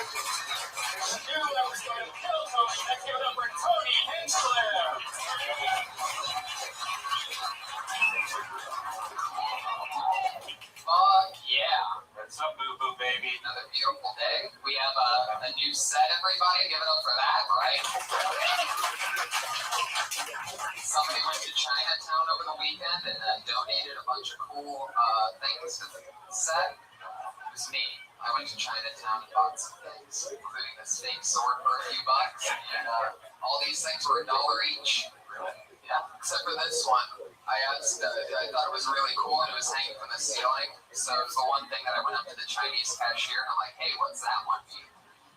knew I was going to kill Tony. Let's give it up for Tony Hinchcliffe. Fuck yeah. What's up, Boo Boo Baby? Another beautiful day. We have a new set, everybody. Give it up for that, right? Somebody went to Chinatown over the weekend and donated a bunch of cool things to the set. It was me. I went to Chinatown and bought some things, including this fake sword for a few bucks. And all these things were $1 each. Yeah, except for this one. I asked, I thought it was really cool and it was hanging from the ceiling. So it was the one thing that I went up to the Chinese cashier and I'm like, hey, what's that one mean?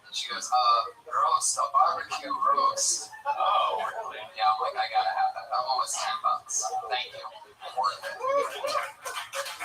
And she goes, roast, a barbecue roast. Oh, really? Yeah, I'm like, I gotta have that. That one was $10. Thank you. Worth it.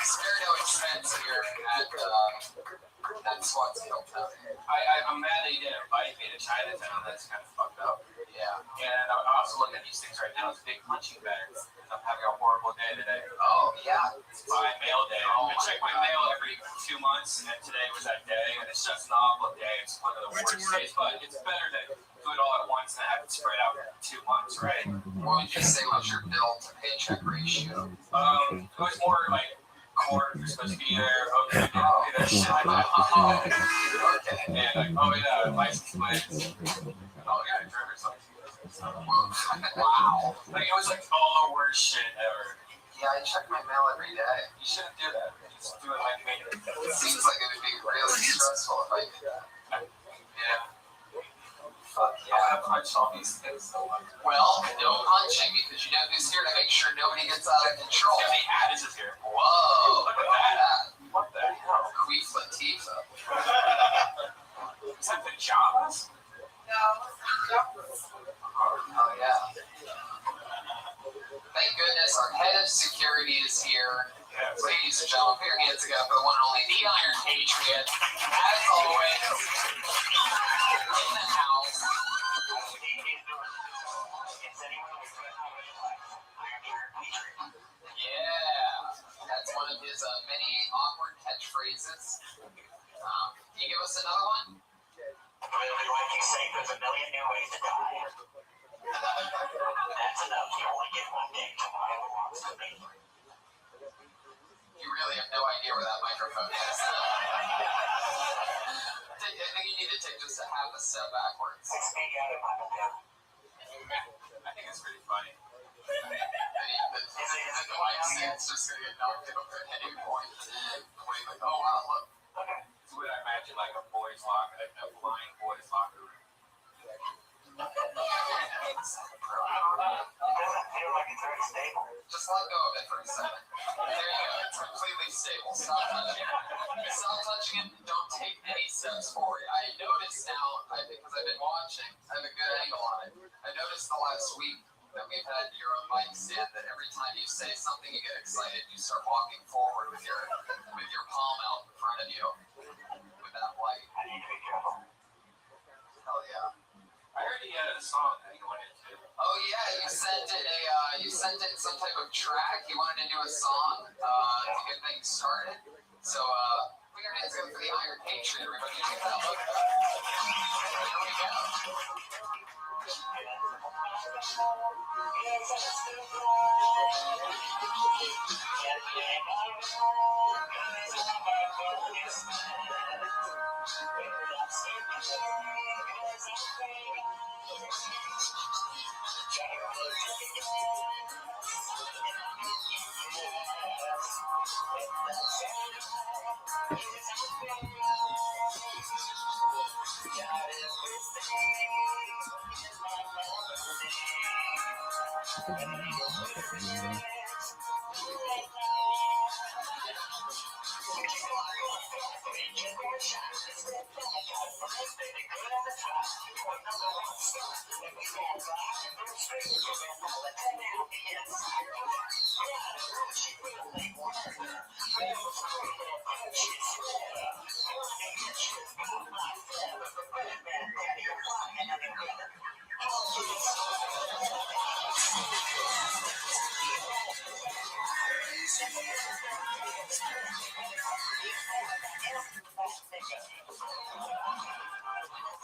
Spare no expense here at Swat's Hilltown. I'm mad that you didn't invite me to Chinatown. That's kind of fucked up. Yeah. And I'm also looking at these things right now. It's big punching bags. I'm having a horrible day today. Oh, yeah. It's my mail day. I check my mail every 2 months, and today was that day, and it's just an awful day. It's one of the worst days, but it's better to do it all at once than have it spread out 2 months, right? What would you say was your bill to paycheck ratio? It was more like quarter, you're supposed to be there, okay, that shit. Okay. And like, oh yeah, license plates. Oh yeah, driver's license. Wow. Like, it was like all the worst shit ever. Yeah, I check my mail every day. You shouldn't do that. Just do it like me. It seems like it would be really stressful if I did that. Yeah. Fuck Yeah, yeah. I punched all these things so much. Well, no punching because you know who's here to make sure nobody gets out of control. Yeah, the Addis is here. Whoa. Look at that. What the hell? Queen Latifah. Is that the Jawas? Oh, yeah. Thank goodness our head of security is here. Yeah. Ladies and gentlemen, put your hands together for the one and only the Iron Patriot. As always, in the house. Yeah, that's one of his many awkward catchphrases. Can you give us another one? Really like you say, there's a million new ways to die. That's enough. You only get one day to why it belongs to me. You really have no idea where that microphone is. I think you need to take just a half a step backwards. 6 feet out of my window. I think it's pretty funny. The white sand's just going to get knocked over at any point. Like, oh wow, look. It's what I imagine like a boys' locker, a blind boys' locker room. It doesn't feel like it's very stable. Just let go of it for a second. There you go. It's completely stable. Stop touching it. Stop touching it. Don't take any steps forward. I noticed now, because I've been watching, I have a good angle on it. I noticed the last week that we've had your own mic stand that every time you say something, you get excited. You start walking forward with your palm out in front of you with that light. I need to be careful. Hell yeah. I heard he had a song that he wanted to. Oh yeah, you sent it some type of track. You wanted to do a song to get things started. So put your hands up for the Iron Patriot, everybody. Check that look. Here we go.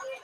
Because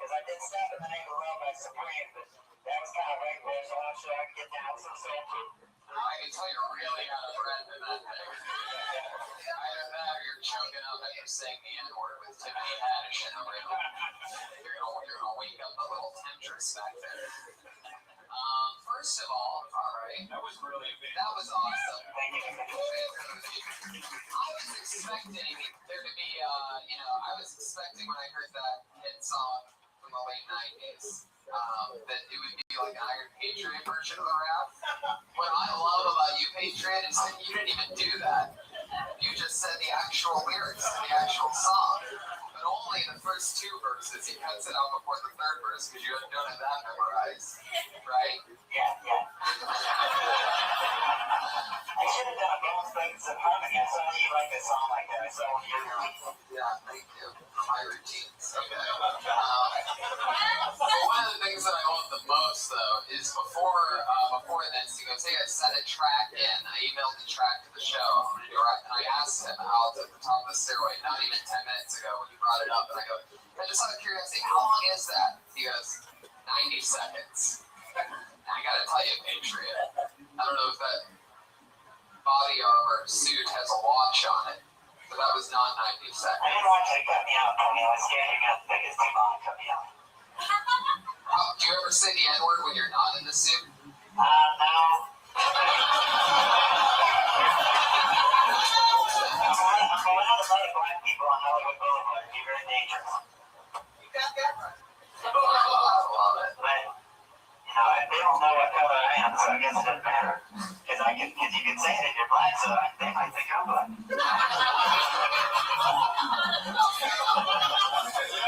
I did stop in the name of Rabbi Supreme, but that was kind of regular, so I'm sure I can get down some soul food. I can tell you really got a friend in that thing. Either that or you're choking up after saying the N-word with Tiffany Haddish in the room. You're gonna wake up a little temptress back there. First of all right. That was really big. That was awesome. Thank you. I was expecting there to be, I was expecting when I heard that hit song from the late 90s, that it would be like an Iron Patriot version of the rap. What I love about you, Patriot, is that you didn't even do that. You just said the actual lyrics to the actual song. But only the first two verses. He cuts it out before the third verse because you don't have that memorized. Right? Yeah. I should have done both things in harmony. I saw you like a song like that. I saw what you're doing. Yeah, thank you for my routines. Okay. One of the things that I love the most, though, is before this, he goes, "Hey, I sent a track in. I emailed the track to the show. I'm going to do it." And I asked him out at the top of the stairway, not even 10 minutes ago when you brought it up. And I go, just out of curiosity, how long is that? He goes, 90 seconds. And I got to tell you, Patriot, I don't know if that body armor suit has a watch on it, but that was not 90 seconds. I didn't want you to cut me out, Tony. I was scared you're going to think it's too long to cut me out. Do you ever say the N-word when you're not in the suit? No. I'm going out with other black people on Hollywood Boulevard. It'd be very dangerous. You got that right. I love it. But, they don't know what color I am, so I guess it doesn't matter. Because you can say that you're black, so they might think I'm black.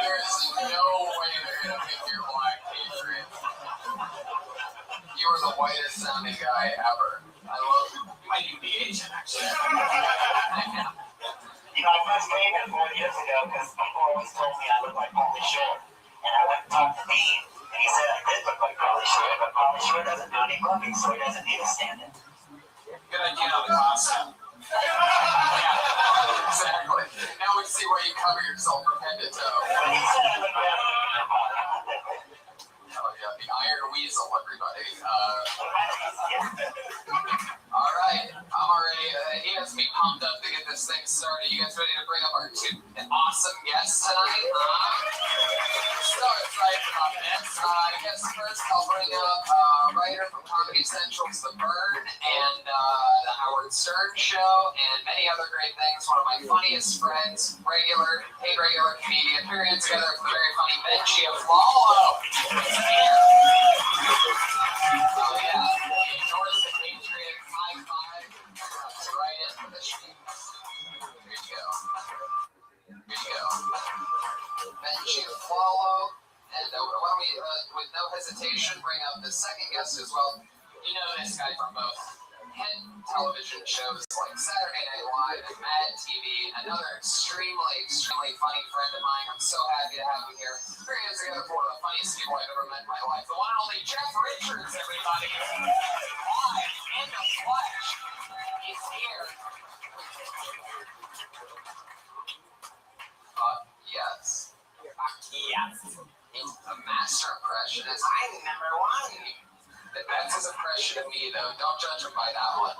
There's no way they're going to think you're black, Patriot. You are the whitest sounding guy ever. I love you. You might even be Asian, actually. I first came here 4 years ago because people always told me I look like Pauly Shore. And I went and talked to Dean, and he said I did look like Pauly Shore, but Pauly Shore doesn't do any booking, so he doesn't need a stand-in. Good idea on the costume. Yeah, exactly. Now we see why you cover yourself from head to toe. But he said I look like Oh yeah, the Iron Weasel, everybody. All right, I'm already. He has me pumped up to get this thing started. You guys ready to bring up our two awesome guests tonight? So excited about this. I guess first I'll bring up writer from Comedy Central's The Burn and the Howard Stern Show and many other great things. One of my funniest friends, regular comedian, period together for the very funny Benji of Lalo. Oh yeah, North the Patriot High Five. Right into the sheets. Here you go. Benji of Lalo. And why don't we, with no hesitation, bring up the second guest as well. You know this guy from both hit television shows like Saturday Night Live and Mad TV. Another extremely funny friend of mine. I'm so happy to have him here. Here he is again for one of the funniest people I've ever met in my life. The one and only Jeff Richards, everybody. Live in the flesh. He's here. Yes. He's a master impressionist. I'm number one. That's his impression of me, though. Don't judge him by that one.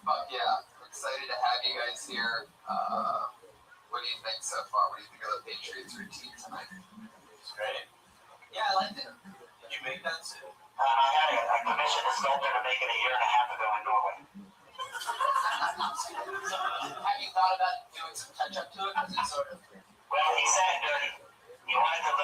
But yeah, I'm excited to have you guys here. What do you think so far? What do you think of the Patriots routine tonight? It's great. Yeah, I liked it. Did you make that suit? I had a commission a sculptor to make it a year and a half ago in Norway. Have you thought about doing some touch-up to it? Because it's sort of... Well, he sat dirty. He wanted to look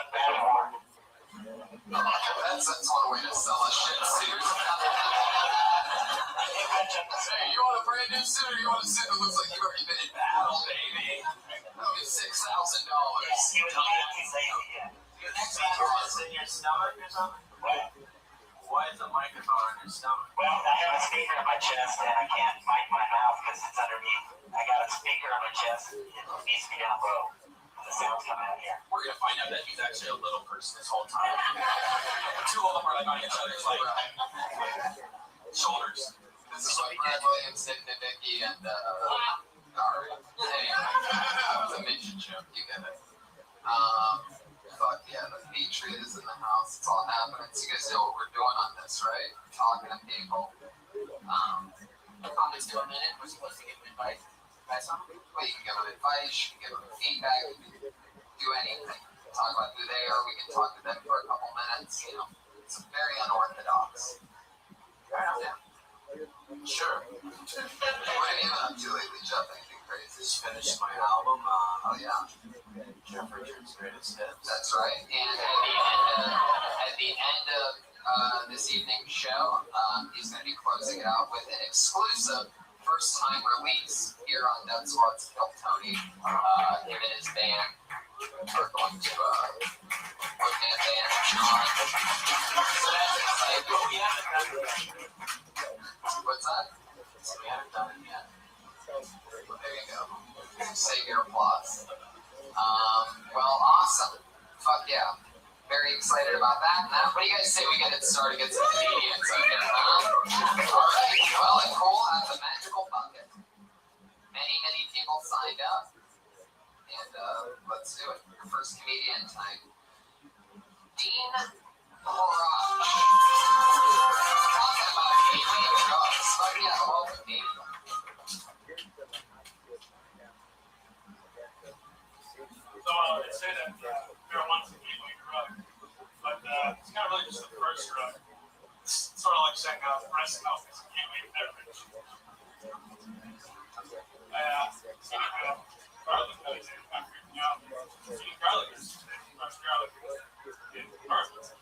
you sooner you want to sit, it looks like you've already been in battle, baby. That'll be $6,000. He was he say, yeah. Your speaker is in your stomach or something? What? Why is the microphone in your stomach? Well, I have a speaker in my chest and I can't mic my mouth because it's underneath. I got a speaker on my chest. It needs to be down low. The sound's coming out here. We're gonna find out that he's actually a little person this whole time. Two of them are like on each other's like shoulders. This is what Brad Williams did to Nikki and Ari. Anyway, it's a midget joke, you get it. Fuck yeah, the Patriot is in the house. It's all happening. So you guys know what we're doing on this, right? Talking to people. Comments to a minute. We're supposed to give them advice. Well, you can give them advice, you can give them feedback, you can do anything. Talk about who they are, we can talk to them for a couple minutes, you know. It's very unorthodox. Yeah. Sure. What have you been up to lately, Jeff? Anything crazy? Just finished my album. Oh yeah, Jeff Richard's Greatest Hits. that's right. And at the end of this evening's show, he's going to be closing it out with an exclusive first-time release here on Dead Squad's Kill Tony. Him and his band are going to look at band John. So that's exciting. We haven't done it yet. What's that? We haven't done it yet. Well, there you go. Save your applause. Well, awesome. Fuck yeah. Very excited about that. Now, what do you guys say we get it started, get some comedians up here? Alright, well, and Cole has a magical bucket. Many people signed up. And let's do it. Your first comedian tonight. Dean Horach. Talking about gateway drugs. Fuck yeah, welcome, Dean. So they say that marijuana's a gateway drug, but it's not really just the first drug. It's sort of like saying breast milk is a gateway beverage. Eating garlic is not freaking out. Eating garlic is fresh garlic is perfect.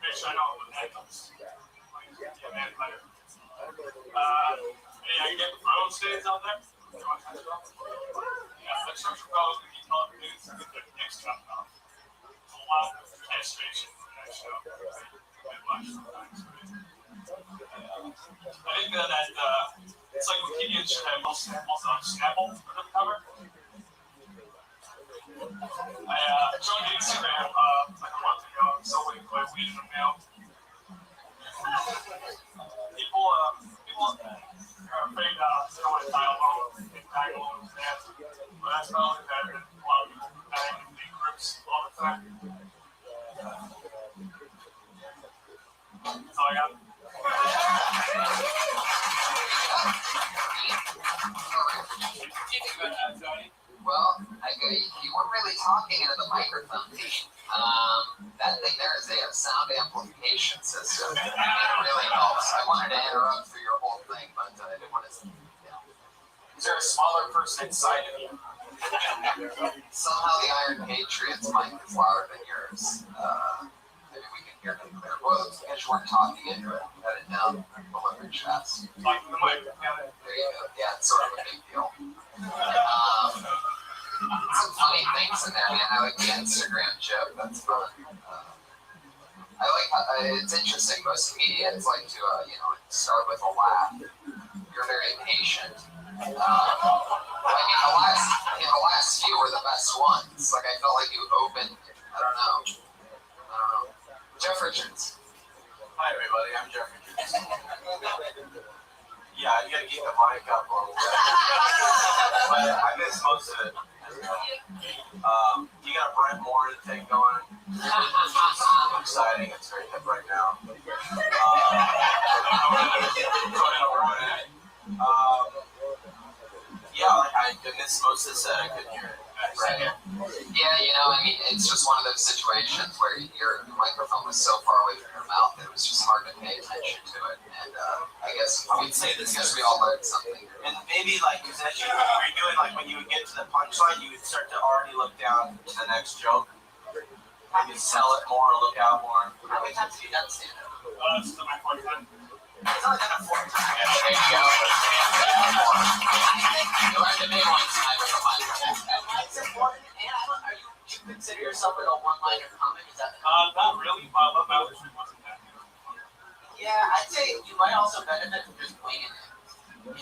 Fish, I know what that comes. Yeah, man, later. Hey, I get the brown stains out there. You want to touch it off? Yeah, like social calls when you tell them to get their dicks chopped off. It's a lot of castration for that show. Too much sometimes. I think that it's like Wikipedia should have most on Snapple for the cover. I joined Instagram like a month ago. I'm still waiting for my weed in the mail. People are afraid they don't want to die alone. They die alone with that. But that's not only that, a lot of people dying in big groups all the time. That's all I got. What do you think about that, Tony? Well, you weren't really talking into the microphone, Dean. That thing there is a sound amplification system. It really helps. I wanted to interrupt through your whole thing, but I didn't want to. Is there a smaller person inside of you? Somehow the Iron Patriot's mic is louder than yours. Maybe we can hear them clear. Well, because you weren't talking into it. Cut it down. Delivery chats. Like the mic. There you go. Yeah, it's sort of a big deal. Some funny things in there, man. I like the Instagram joke. That's fun. I like how it's interesting. Most comedians like to, start with a laugh. You're very patient. I mean, the last few were the best ones. Like, I felt like you opened. I don't know. Jeff Richards. Hi everybody, I'm Jeff Richards. Yeah, you gotta keep the mic up a little bit. But I missed most of it. You got Brent Moore to take going. It's exciting, it's very hip right now. Yeah, I missed most of the set, I couldn't hear it. Right. Yeah, I mean, it's just one of those situations where your microphone was so far away from your mouth that it was just hard to pay attention to it. And I guess we'd say this because we all learned something. And maybe because as you were doing, when you would get to the punchline, you would start to already look down to the next joke. Maybe sell it more, look out more. How many times have you done stand-up? This is my fourth time. It's only been a 4 times. There you go. You learned the big one tonight with the one. It's important. And do you consider yourself like a one-liner comic? Is that? Not really. My love language wasn't that. Yeah, I'd say you might also benefit from just winging it. You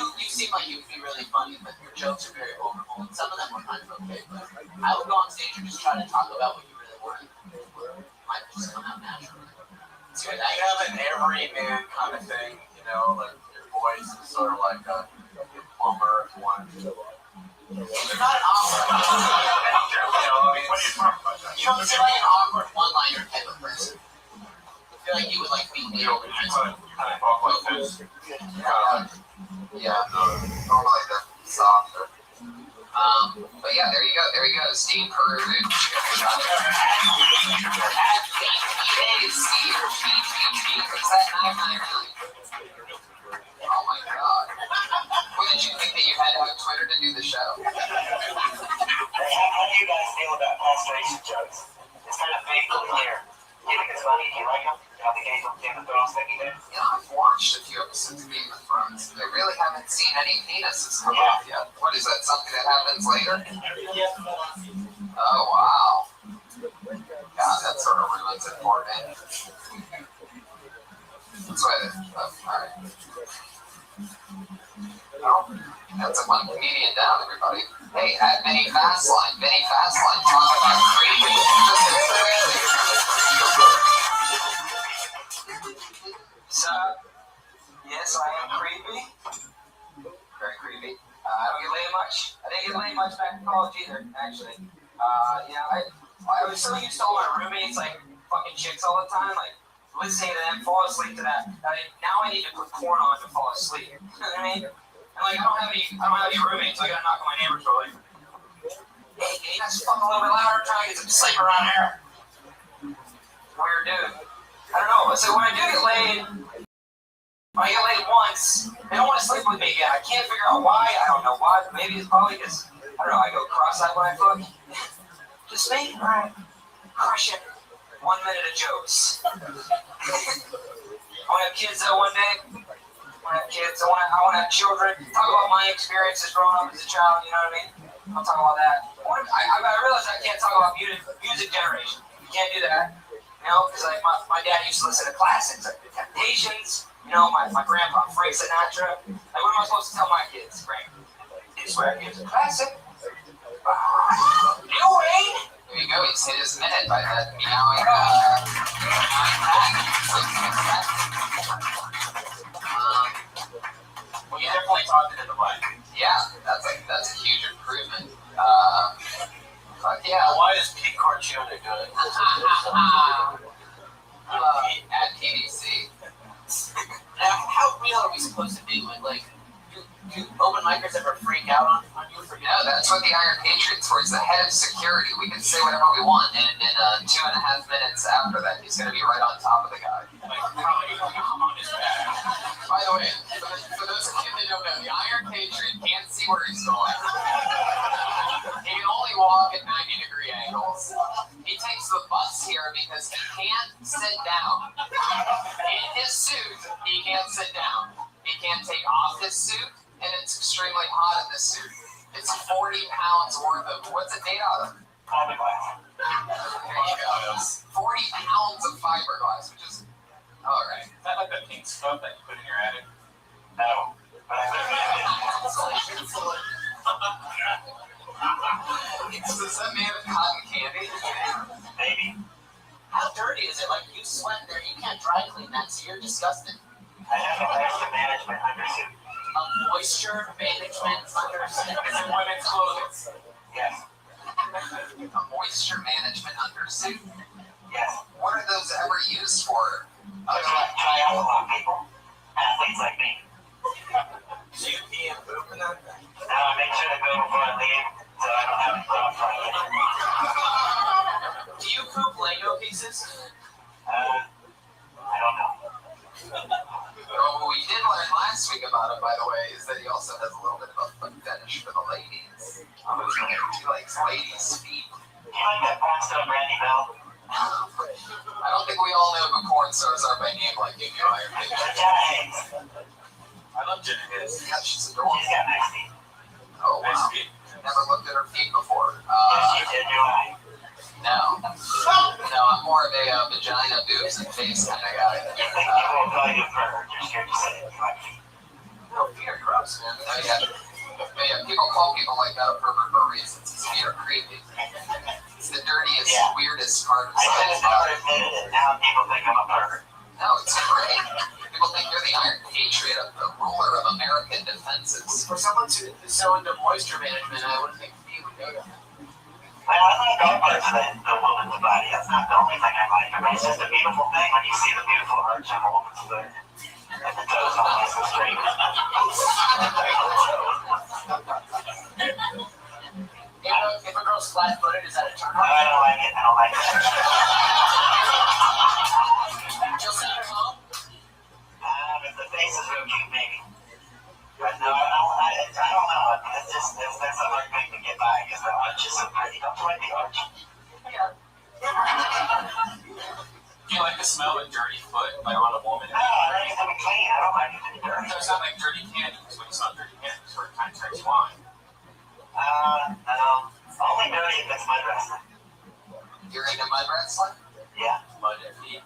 know, you seem like you'd be really funny, but your jokes are very overhauled. Some of them were kind of okay, but I would go on stage and just try to talk about what you really want. Might just come out naturally. So you have an everyman kind of thing, you know, like your voice is sort of like a plumber one. You're not an awkward. You know, I mean, What are you talking about? You don't seem like an awkward one-liner type of person. I feel like you would like be you kind of talk like this. Yeah, more like the softer. But yeah, there you go, Steve Peruge. Oh my god. What did you think that you had to have Twitter to do the show? How do you guys feel about castration jokes? It's kind of fake over here. Do you think it's funny? Do you like them? How the Game of Thrones thing you did? Yeah, I've watched a few episodes of Game of Thrones. I really haven't seen any penises come off yet. What is that, something that happens later? Oh, wow. God, that sort of ruins it for me. That's why, alright. Oh, that's a one comedian down, everybody. Hey, at Vinny Fastline, talk about creepy. So, yes, I am creepy. Very creepy. I don't get laid much. I didn't get laid much back in college either, actually. I was so used to all my roommates, like, fucking chicks all the time, like, listening to them, fall asleep to that. Now I need to put porn on to fall asleep. You know what I mean? And, like, I don't have any roommates, so I gotta knock on my neighbor's door, like, hey, can you guys fuck a little bit louder? Trying to get some sleep around here. Weird dude. I don't know. So when I do get laid, when I get laid once, they don't want to sleep with me again. I can't figure out why. I don't know why. Maybe it's probably because, I don't know, I go cross-eyed when I fuck. Just me? Alright. Crush it. 1 minute of jokes. I want to have kids though one day. I want to have kids. I want to have children. Talk about my experiences growing up as a child, you know what I mean? I'll talk about that. I realize I can't talk about music generation. You can't do that. You know, because like my dad used to listen to classics like The Temptations, you know, my grandpa, Frank Sinatra. Like, what am I supposed to tell my kids, Frank? This record is a classic. Anyway, there you go. He's hit his minute by that meowing Well, you definitely talked it in the mic. yeah, that's a huge improvement. But yeah. Why is Pete Corcione good? At PDC. How real are we supposed to be with, like, do open micers ever freak out on you for no? That's what the Iron Patriot's for. He's the head of security. We can say whatever we want, and in 2.5 minutes after that, he's going to be right on top of the guy. By the way, for those of you that don't know, the Iron Patriot can't see where he's going. He can only walk at 90-degree angles. He takes the bus here because he can't sit down. In his suit, he can't sit down. He can't take off his suit, and it's extremely hot in this suit. It's 40 pounds worth of, what's it made out of? Fiberglass. There you go. 40 pounds of fiberglass, which is, alright. Is that like the pink stuff that you put in your attic? No. Is that made of cotton candy? Maybe. How dirty is it? Like, you sweat there, you can't dry clean that, so you're disgusting. I have a moisture management undersuit. A moisture management undersuit. It's in women's clothing. Yes. A moisture management undersuit? Yes. What are those ever used for? Triathlon people. Athletes like me. So you pee and poop in that thing? Now I make sure to go before I leave, so I don't have any problems. Do you poop Lego pieces? I don't know. What we did learn last week about him, by the way, is that he also has a little bit of a foot fetish for the ladies. He likes ladies' feet. Do you like that porn star Brandy Bell? I don't think we all know who porn stars are by name like you do, Iron Man. I love Jenna His. Yeah, she's adorable. She's got nice feet. Oh, Nice wow. feet. Never looked at her feet before. Yes, you did, do I. No. No, I'm more of a vagina, boobs, and face kind of guy. You won't call you a pervert. You're scared to say it. You like feet. No, feet are gross, man. Yeah, people call people like that a pervert for reasons. His feet are creepy. It's the dirtiest, weirdest part of I could science. have never admitted it. Now people think I'm a pervert. No, it's great. People think you're the Iron Patriot, the ruler of American defenses. For someone who's so into moisture management, I wouldn't think feet would go there. Well, I like all parts of the woman's body. That's not the only thing I like. I mean, it's just a beautiful thing when you see the beautiful arch on a woman's foot. And the toes all nice and straight. If a girl's flat-footed, is that a turn No, I don't like it. I don't like it. You'll send her home? If the face is real cute, maybe. But no, I don't know. That's a hard thing to get by because the arch is so pretty. Don't you like the arch? Yeah. Do you like the smell of dirty foot like on a woman? No, I like it to be clean. I don't like it to be dirty. So it's not like dirty candles. When you smell dirty candles, where it kind of turns you on. No. Only dirty if it's mud wrestling. You're into mud wrestling? Yeah. Mud and feet.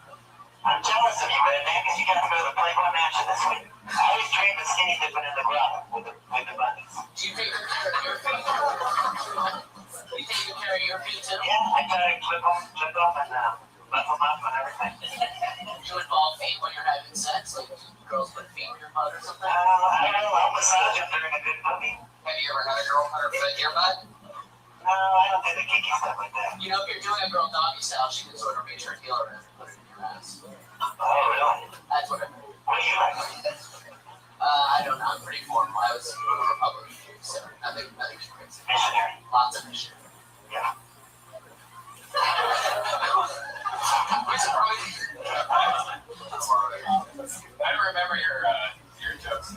I'm jealous of you, man, because you got to go to the Playboy Mansion this week. I always dreamed of skinny dipping in the grotto with the bunnies. Do you take good care of your feet? You take good care of your feet too? Yeah, I try to clip them and buff them up and everything. Do you involve feet when you're having sex? Like girls put feet in your butt or something? I don't know. I'll massage them during a good movie. Have you ever had a girl put her foot in your butt? No, I don't do the kinky stuff like that. You know, if you're doing a girl doggy style, she can sort of reach her heel around and put it in your ass. Oh, really? That's what I mean. What do you like? I don't know. I'm pretty formal. I was a Republican, so nothing crazy. Missionary. Lots of missionary. Yeah. I don't remember your jokes.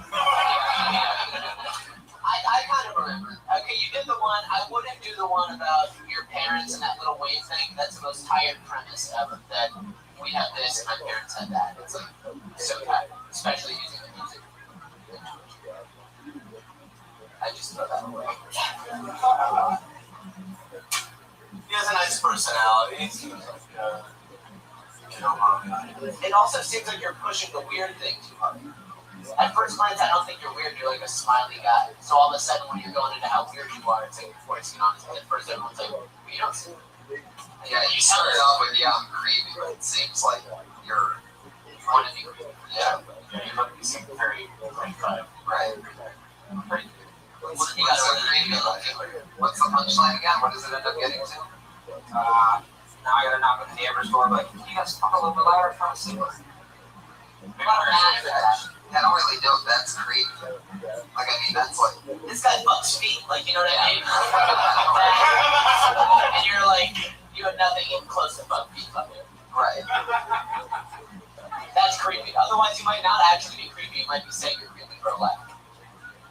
I kind of remember. Okay, you did the one. I wouldn't do the one about your parents and that little wave thing. That's the most tired premise ever. That we have this and my parents had that. It's like so tired, especially using the music. I just throw that away. He has a nice personality. He seems like It also seems like you're pushing the weird thing too hard. At first glance, I don't think you're weird. You're like a smiley guy. So all of a sudden, when you're going into how weird you are, it's like you're forcing on. At first, everyone's like, well, you don't seem. Yeah, you started off with, yeah, I'm creepy, but it seems like you want to be creepy. Yeah. you seem very right. Right. You guys are creepy looking. What's the punchline again? What does it end up getting to? Now I gotta knock on the neighbor's door, but you guys talk a little bit louder from the ceiling. I don't really know if that's creepy. Like, I mean, that's like, this guy bucks feet, like, you know what I mean? And you're like, you have nothing even close to buck feet up there. Right. That's creepy. Otherwise, you might not actually be creepy. You might be saying you're creepy for a laugh.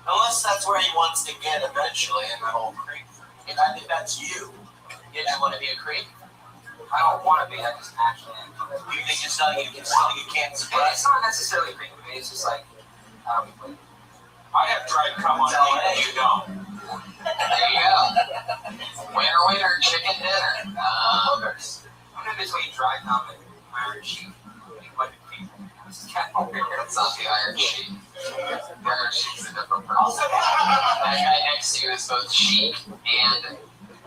Unless that's where he wants to get eventually, and that whole creep. And I think that's you. You just want to be a creep. I don't want to be. I just actually am. You think it's something you can't suppress? It's not necessarily creepy. It's just like, I have dried cum on me and you don't. There you go. Winner, winner, chicken dinner. Hookers. What in between dry cum and iron sheet? What do people? It's not the iron sheet. The iron sheet's a different person. That guy next to you is both chic and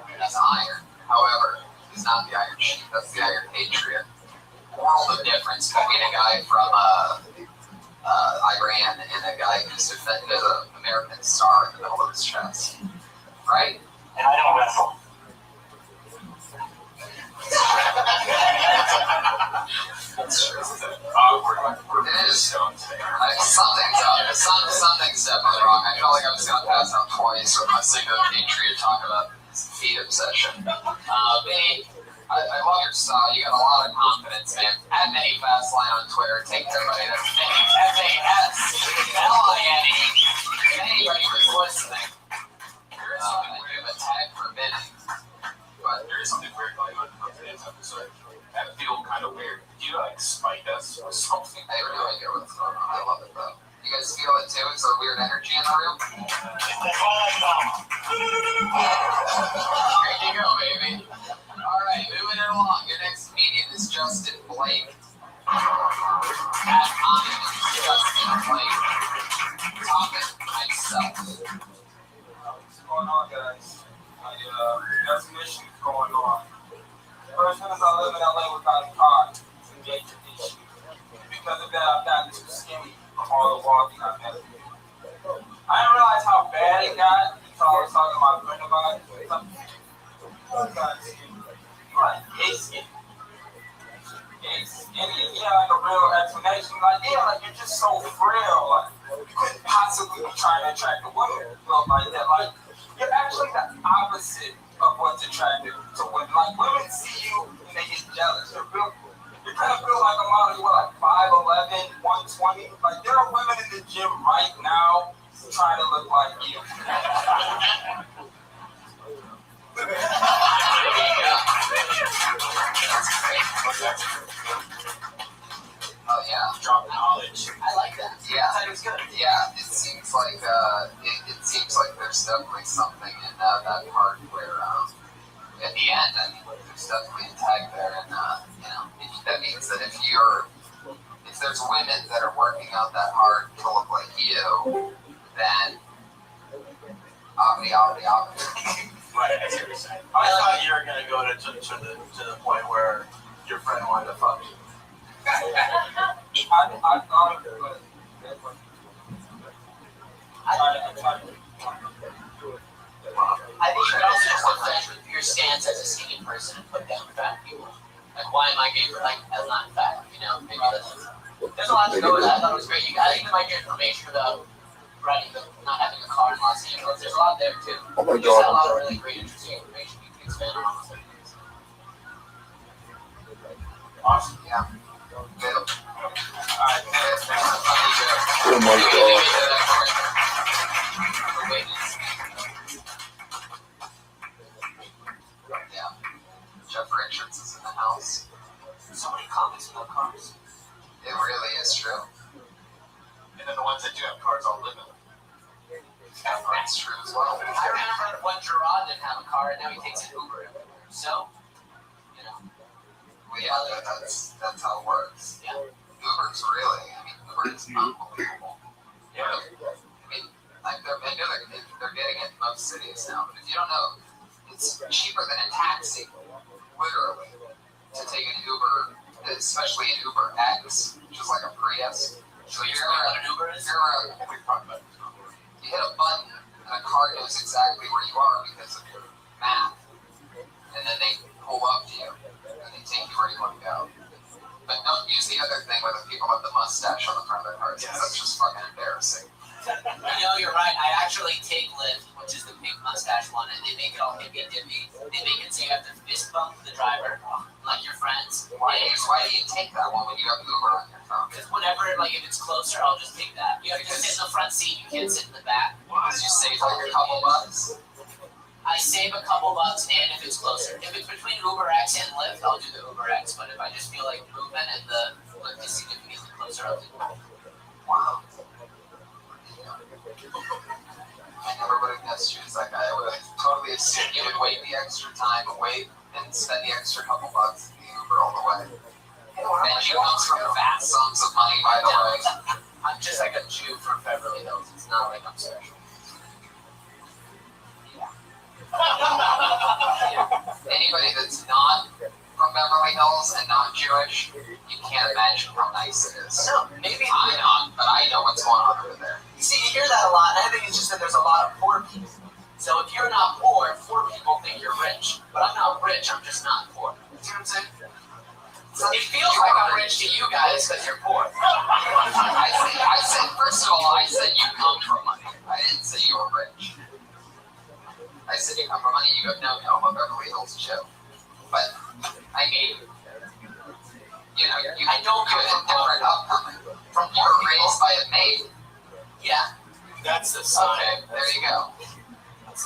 he's iron. However, he's not the Iron Sheik. That's the Iron Patriot. World of difference between a guy from Iran and a guy who's defended an American star in the middle of his chest. Right? And I don't wrestle. That's true. Awkward. It is. Something's definitely wrong. I felt like I was going to pass out twice with my single Patriot talk about his feet obsession. I love your style. You got a lot of confidence, man. At Many Fastline on Twitter. Take care, buddy. That's Many, F-A-S-L-I-N-E. Anybody who's listening, I do have a tag for Many. But There is something weird going on today. this episode. That feel kind of weird. Do you like spite us or something? I have no idea what's going on. I love it though. You guys feel it too? Is there weird energy in the room? There you go, baby. Alright, moving it along. Your next comedian is Justin Blake. At Common is Justin Blake. Topic, myself. What's going on, guys? Got some issues going on. First one is I live in LA without a car. It's a major issue. Because of that, I've gotten too skinny from all the walking I've had to do. I didn't realize how bad it got until I was talking to my friend about it. He's like, you like gay skinny. Gay skinny. And he had like a real explanation. Like, yeah, like you're just so frail. Like, you couldn't possibly be trying to attract a woman. Like that. Like, you're actually the opposite of what's attractive to women. Like, women see you and they get jealous. You kind of feel like a model. You're like 5'11", 120. Like, there are women in the gym right now trying to look like you. Oh yeah, Drop knowledge. I like that. Yeah, it was good. Yeah, it seems like it seems like there's definitely something in that part where at the end, I mean, there's definitely a tag there, and that means that if there's women that are working out that hard to look like you, then obviously. Right, I see what you're saying. I thought you were gonna go to the point where your friend wanted to fuck you. I thought it was. I think you could also just defend your stance as a skinny person and put down fat people. Like, why am I gay for, like, as not fat? You know, maybe there's a lot to go with that. I thought it was great. I think you might get information about not having a car in Los Angeles. There's a lot there, too. Oh my You just had a lot God. of really great, interesting information you can expand on. Awesome. Yeah. Good. Alright, There's a funny joke. Oh my God. Yeah. Jeff Richards is in the house. So many comments about cars. It really is true. And then the ones that do have cars all live in them. That's true as well. I remember when Gerard didn't have a car, and now he takes an Uber. So, you know. Well, yeah, that's how it works. Yeah. Uber's Uber is unbelievable. Yeah. I mean, like they're getting it in most cities now, but if you don't know, it's cheaper than a taxi, literally, to take an Uber, especially an Uber X, which is like a Prius. So You know what an Uber is? we've talked about this before. You hit a button, and a car knows exactly where you are because of your map, and then they pull up to you, and they take you where you want to go. But don't use the other thing where the people have the mustache on the front of their cars, because that's just fucking embarrassing. You know, you're right. I actually take Lyft, which is the pink mustache one, and they make it all hippy dippy. They make it so you have to fist bump the driver, like your friends. Why do you take that one when you have Uber on your phone? Because whenever, like, if it's closer, I'll just take that. You have to sit in the front seat. You can't sit in the back. Because you save like a couple bucks. I save a couple bucks, and if it's closer. If it's between Uber X and Lyft, I'll do the Uber X. But if I just feel like moving and the Lyft is significantly closer, I'll do Lyft. Wow. I never would have guessed you as that guy. I would have totally assumed you would wait the extra time, and spend the extra couple bucks in the Uber all the way. And you comes from vast sums of money, by the way. I'm just like a Jew from Beverly Hills. It's not like I'm special. Anybody that's not from Beverly Hills and not Jewish, you can't imagine how nice it is. No, maybe I'm not, but I know what's going on over there. You see, you hear that a lot, and I think it's just that there's a lot of poor people. So if you're not poor people think you're rich. But I'm not rich, I'm just not poor. See what I'm saying? It feels like I'm rich to you guys because you're poor. I said, first of all, I said you come from money. I didn't say you were rich. I said you come from money. You go, no, I'm a Beverly Hills Jew. But, I mean, I don't have a different upbringing. You were raised by a maid. Yeah. That's the sign. Okay, there you go.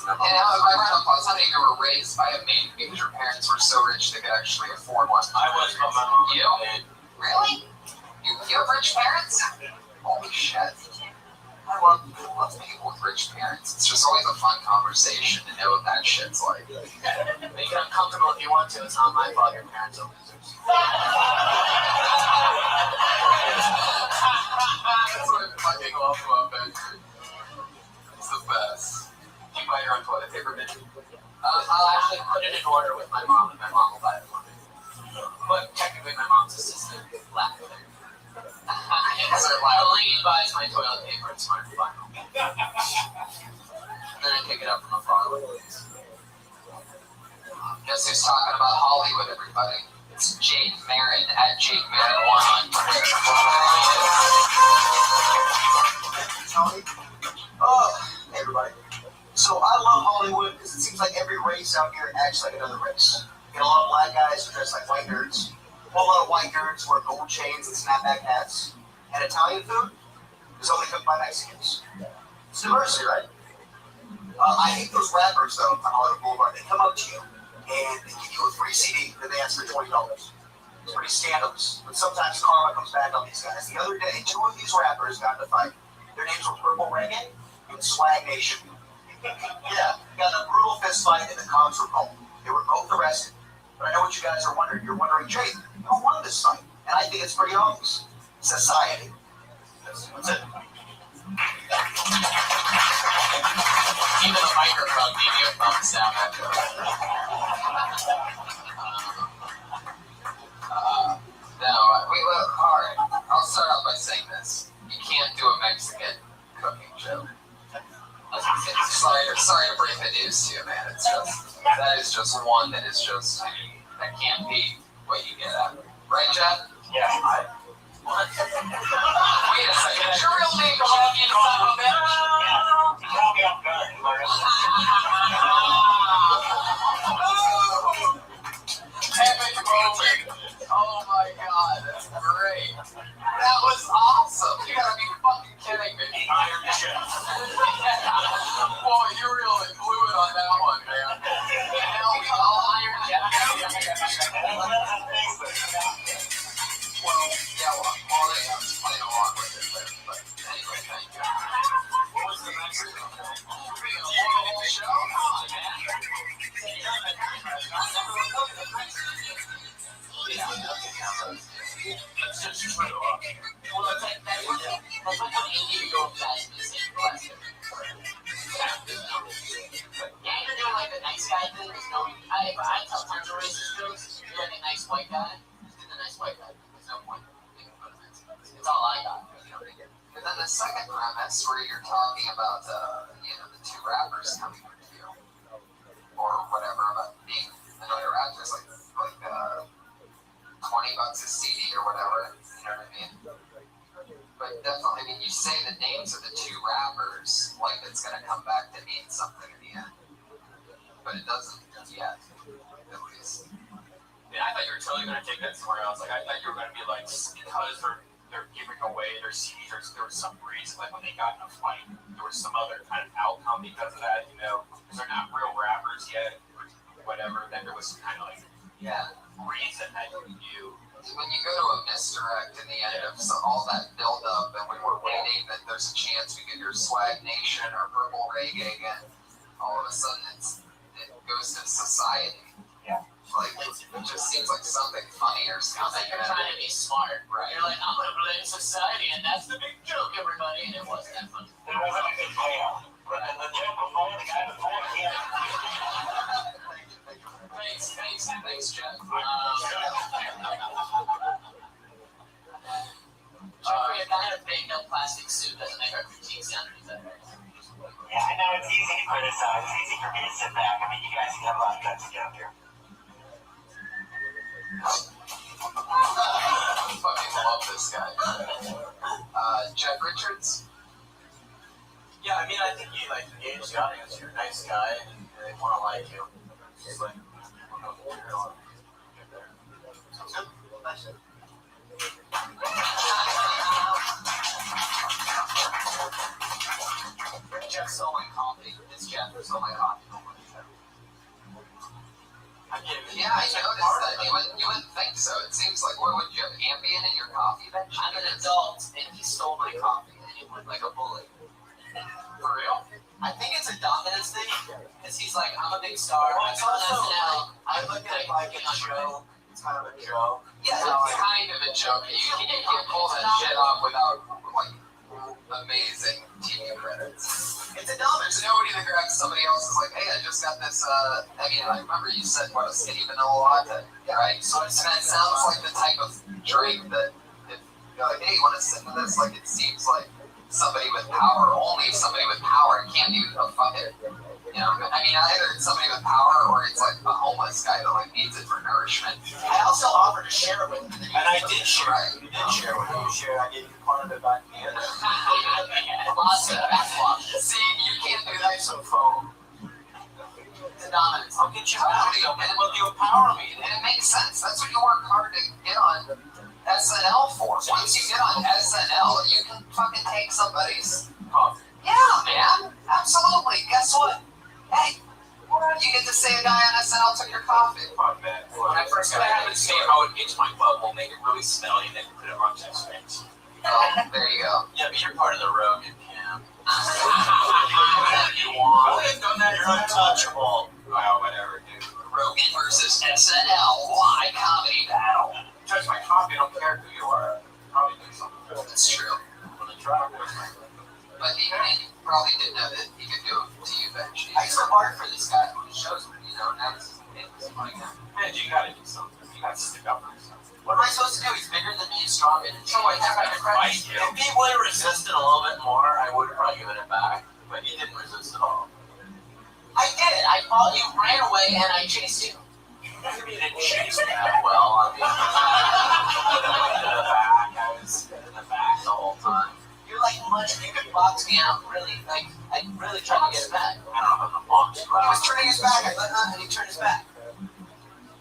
And I read up on something you were raised by a maid because your parents were so rich they could actually afford one. I was, but my mom. You? Really? You have rich parents? Holy shit. I love people with rich parents. It's just always a fun conversation to know what that shit's like. Make it uncomfortable if you want to. It's not my fault your parents are losers. That's what I fucking love about Benji. It's the best. You buy your own toilet paper, Benji? I'll actually put it in order with my mom, and my mom will buy it for me. But technically, my mom's assistant laughed at it. Elaine buys my toilet paper and smart final. And then I pick it up from afar with Louise. Guess who's talking about Hollywood, everybody? It's Jade Marin at Jade Marin 1 on Tony? Oh, hey everybody. So I love Hollywood because it seems like every race out here acts like another race. You get a lot of black guys who dress like white nerds. A whole lot of white nerds wear gold chains and snapback hats. And Italian food is only cooked by Mexicans. It's diversity, right? I hate those rappers though on Hollywood Boulevard. They come up to you and they give you a free CD and they ask for $20. It's pretty scandalous. But sometimes karma comes back on these guys. The other day, 2 of these rappers got in a fight. Their names were Purple Reggae and Swag Nation. Yeah, got in a brutal fist fight in the concert hall. They were both arrested. But I know what you guys are wondering. You're wondering, Jay, who won this fight? And I think it's pretty obvious. Society. That's it. Even the microphone gave you a thumbs down after alright. I'll start off by saying this. You can't do a Mexican cooking joke. Sorry to break the news to you, man. It's just, that is just one that is just, that can't be what you get at. Right, Jeff? Yeah. Wait a second. Is your real name Colombian son of a bitch? You caught me off guard. Epic moment. Oh my god, that's great. That was awesome. You gotta be fucking kidding me. Iron Chef. Boy, you really blew it on that one, man. Hell, we all Iron Chef. Well, they have to play along with it, but anyway, thank you. What was the Mexican? Being a horrible show? Come on, man. Yeah, That's just true. Well, it's like that. That's like when India go fast in the same class. Yeah, you're doing like the nice guy thing. There's no, I tell tons of racist jokes. You're like a nice white guy. Just do the nice white guy. There's no point. It's all I got. And then the second premise where you're talking about, the 2 rappers coming with you, or whatever, about being another rapper, is like $20 a CD or whatever, you know what I mean? But definitely, when you say the names of the 2 rappers, like it's gonna come back to mean something in the end. But it doesn't yet, at least. Yeah, I thought you were totally going to take that somewhere else. Like, I thought you were going to be like, because they're giving away their CDs, or there was some reason, like when they got in a fight, there was some other kind of outcome because of that, because they're not real rappers yet, or whatever, then there was some kind of like, reason that you When you go to a misdirect in the end of all that build up, and when we're waiting that there's a chance we get your Swag Nation or Purple Reggae again, all of a sudden it goes to society. Yeah. Like, it just seems like something funny or Sounds like you're trying to be smart, right? You're like, I'm gonna blame society, and that's the big joke, everybody, and it wasn't that funny. It wasn't a good payoff. But the joke before, the guy before, yeah. Thanks, Jeff. Jeffrey, a guy in a banged up plastic suit doesn't make our critique sound any better. Yeah, I know it's easy to criticize. It's easy for me to sit back. I mean, you guys have a lot of guts down here. I fucking love this guy. Jeff Richards? Yeah, I mean, I think you like engage the audience. You're a nice guy, and they want to like you. It's like, Sounds good. Nice. Jeff stole my coffee. It's Jeff who stole my coffee. noticed that. You wouldn't think so. It seems like, what would you have, Ambien in your coffee then? I'm an adult, and he stole my coffee, and he went like a bully. For real? I think it's a dominance thing, because he's like, I'm a big star, Well, I'm it's on also, SNL. I look at it like a joke. It's kind of a joke. Yeah, it's kind of a joke. You can't pull that shit off without, like, amazing TV credits. It's a dominance. Nobody that grabs somebody else is like, hey, I just got this, I remember you said, what, a skinny vanilla latte? Yeah, right? So and that sounds like the type of drink that, if you're like, hey, you want to sip to this? Like, it seems like somebody with power, only somebody with power. It can't be a fucking, either it's somebody with power or it's like a homeless guy that like needs it for nourishment. I also offered to share it with him. And I did share. You did share with me. You shared. I gave you part of it back in the end. Awesome. That's awesome. See, you can't do that so phone. It's a dominance. I'll get you back. Will you empower me? And it makes sense. That's what you work hard to get on SNL for. Once you get on SNL, you can fucking take somebody's Coffee. Yeah, man. Absolutely. Guess what? Hey, you get to say a guy on SNL took your coffee. Fuck that. When I first got out of see how it gets my bubble, make it really smelly, and then put it on chest face. Oh, there you go. Yeah, but you're part of the Rogan camp. You want? I would have done that. You're untouchable. Well, whatever, dude. Rogan versus SNL live comedy battle. Touch my coffee, I don't care who you are. Probably do something. That's true. I'm gonna try to push my But he probably didn't know that he could do it to you, Benji. I used to work for this guy when he shows me, now this is like that. Man, you gotta do something. You gotta stick up for yourself. What am I supposed to do? He's bigger than me, stronger than me. So I have to Fight you. If he would have resisted a little bit more, I would have probably given it back. But he didn't resist at all. I did. I fought you, ran away, and I chased you. Maybe you didn't chase me that well. I mean, I was in the back the whole time. You're like much, you could box me out. Really, like, I really tried to get it back. I don't know if the box He was turning his back. I thought, and he turned his back.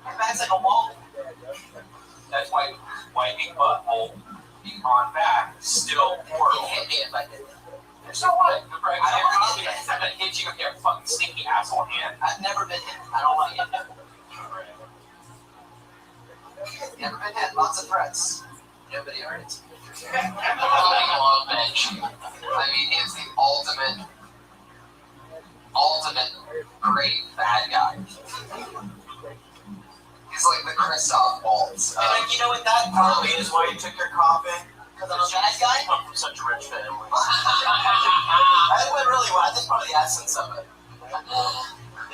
My back's like a wall. That's why wiping butthole being on back is still He'd horrible. hit me if I did that. So what? I'm gonna hit you with your fucking stinky asshole hand. I've never been hit. I don't want to get hit. Never been hit. Lots of threats. Nobody hurt. I love Benji. I mean, he's the ultimate great bad guy. He's like the Christoph Waltz. And like, you know what? That probably is why you took your coffee. Because I'm a bad guy? You come from such a rich family. I went really well. I think probably the essence of it.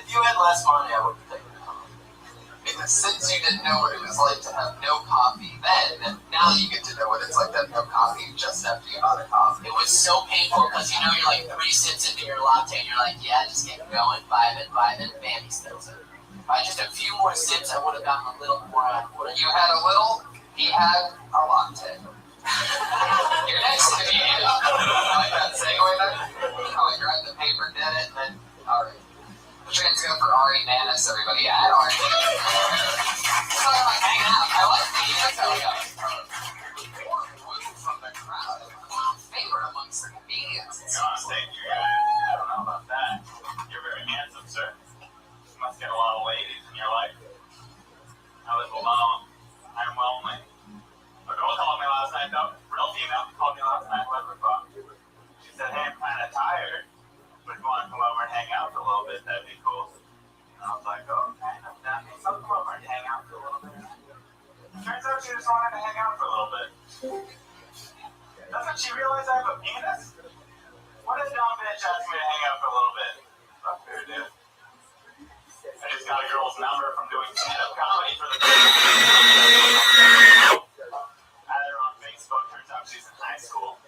If you had less money, I would have taken the coffee. Because since you didn't know what it was like to have no coffee then, now you get to know what it's like to have no coffee just after you bought a coffee. It was so painful because you're like 3 sips into your latte and you're like, yeah, just keep going, vibing, bam, he spills it. By just a few more sips, I would have gotten a little more out of it. You had a little, he had a latte. You're next to me. I like that segue there. Oh, you grabbed the paper, did it, and then, alright. Let's go for Ari Manis, everybody. Add Ari. So I'm like, hang out. I like the that's how we got more woo from the crowd. Favorite amongst the comedians. You're on stage, I don't know about that. You're very handsome, sir. You must get a lot of ladies in your life. I live alone. I'm lonely. A girl called me last night, though. Real female called me last night. She said, hey, I'm kind of tired. But if you want to come over and hang out for a little bit, that'd be cool. And I was like, oh, okay, I'm down. So come over and hang out for a little bit. Turns out she just wanted to hang out for a little bit. Doesn't she realize I have a penis? What if dumb bitch asked me to hang out for a little bit? Fuck her, dude. I just got a girl's number from doing stand-up comedy for the added her on Facebook. Turns out she's in high school.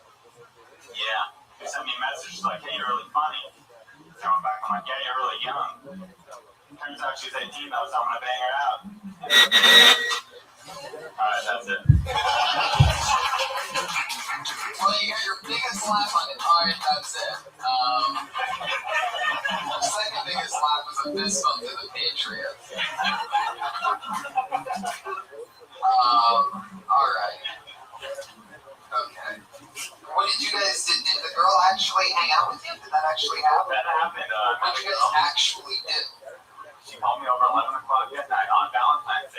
Yeah. She sent me a message. She's like, hey, you're really funny. Going back, I'm like, yeah, you're really young. Turns out she's 18 though, so I'm gonna bang her out. Alright, that's it. Well, you got your biggest laugh on it. Alright, that's it. Your second biggest laugh was a fist bump to the Patriots. Alright. Okay. What did you guys did the girl actually hang out with you? Did that actually happen? That happened. What did you guys actually do? She called me over 11 o'clock at night on Valentine's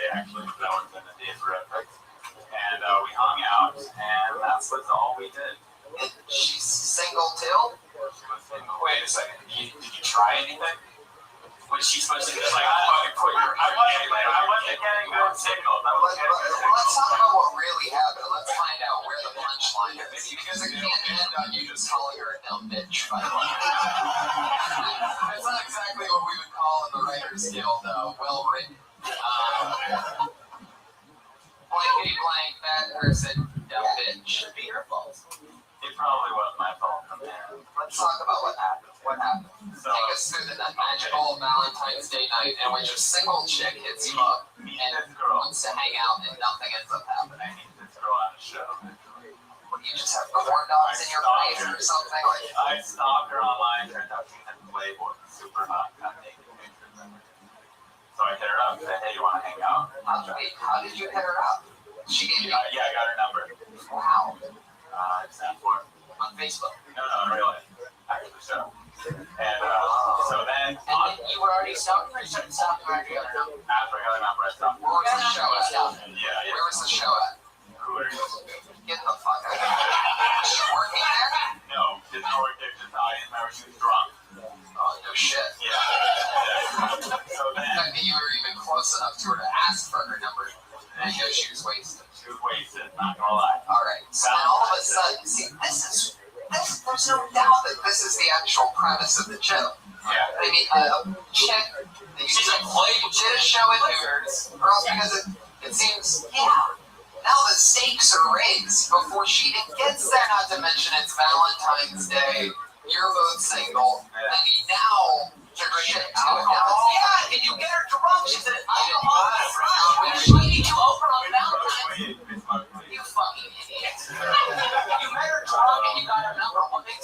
I wasn't getting good signals. Let's talk about what really happened. Let's find out where the punchline is. Because it can't end on you just calling her a dumb bitch, by the way. That's not exactly what we would call in the Writers Guild, though. Well written. Blankety blank, that person, dumb bitch. Should be your fault. It probably was my fault. Let's talk about what happened. What happened? So, Take us through the magical Valentine's Day night in which a single chick hits you up meet and this girl. wants to hang out and nothing ends up happening. I meet this girl on a show. What, you just have corn dogs in your face or something? Like, I stalked her online. Turns out she had Playboy, super hot, got naked pictures of her. So I hit her up and said, hey, you want to hang out? how did you hit her up? She gave you Yeah, I got her number. wow Stanford. on Facebook. No, really. After the show. And so then, And then you were already stalking her, you started stalking her after you got her number. after I got her number, I stopped. Where was the show at? Yeah. Where was the show at? Hooters. Get the fuck out of here. Was she working there? No, didn't work there because the audience member, she was drunk. Oh, no shit. Yeah. So The then, fact that you were even close enough to her to ask for her number, I know she was wasted. she was wasted, not gonna lie. Alright, so then all of a sudden, see, there's no doubt that this is the actual premise of the joke. Yeah. I mean, a chick, she's a Playboy, did a show at Hooters, or else because it seems, yeah, now the stakes are raised before she even gets there, not to mention it's Valentine's Day, you're both single, and now you're shit out. Yeah, did you get her drunk? She said, I'm inviting you over on Valentine's Day. You fucking idiot. You met her drunk and you got her number.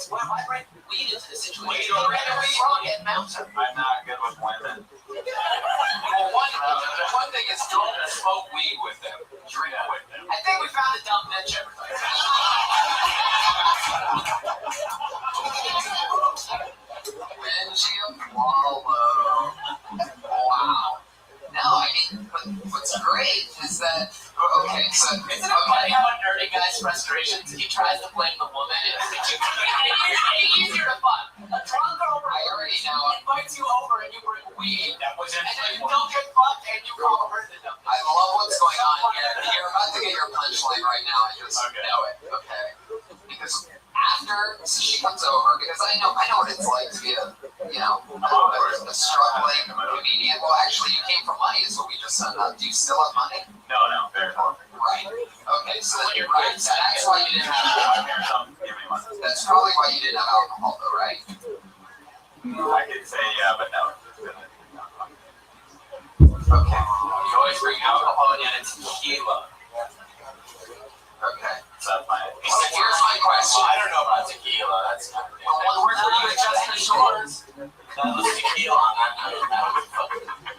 Why bring weed into the situation? You ran her drunk and mountain. I'm not good with women. Well, one thing is don't smoke weed with them. Drink with them. I think we found a dumb bitch, everybody. Benji Wallow. Wow. No, I mean, what's great is that, okay, so, Isn't it funny how a nerdy guy's frustrations, he tries to blame the woman, and it's easier to fuck. A drunk girl I already know. invites you over and you bring weed, That was and then you don't get fucked and you call her the dumb I love what's going on here. You're about to get your punchline right now. I just know it, okay? Because after, so she comes over, because I know what it's like to be a struggling comedian. Well, actually, you came for money, is what we just said. Do you still have money? No, very hard. Right. Okay, so then you're right. So that's why you didn't have My parents don't give me money. That's probably why you didn't have alcohol, though, right? I could say yeah, but no. Okay. You always bring alcohol and it's tequila. Okay. So that's my. So here's my question. I don't know about tequila. That's not real. Well, where do you adjust the shorts? That was tequila.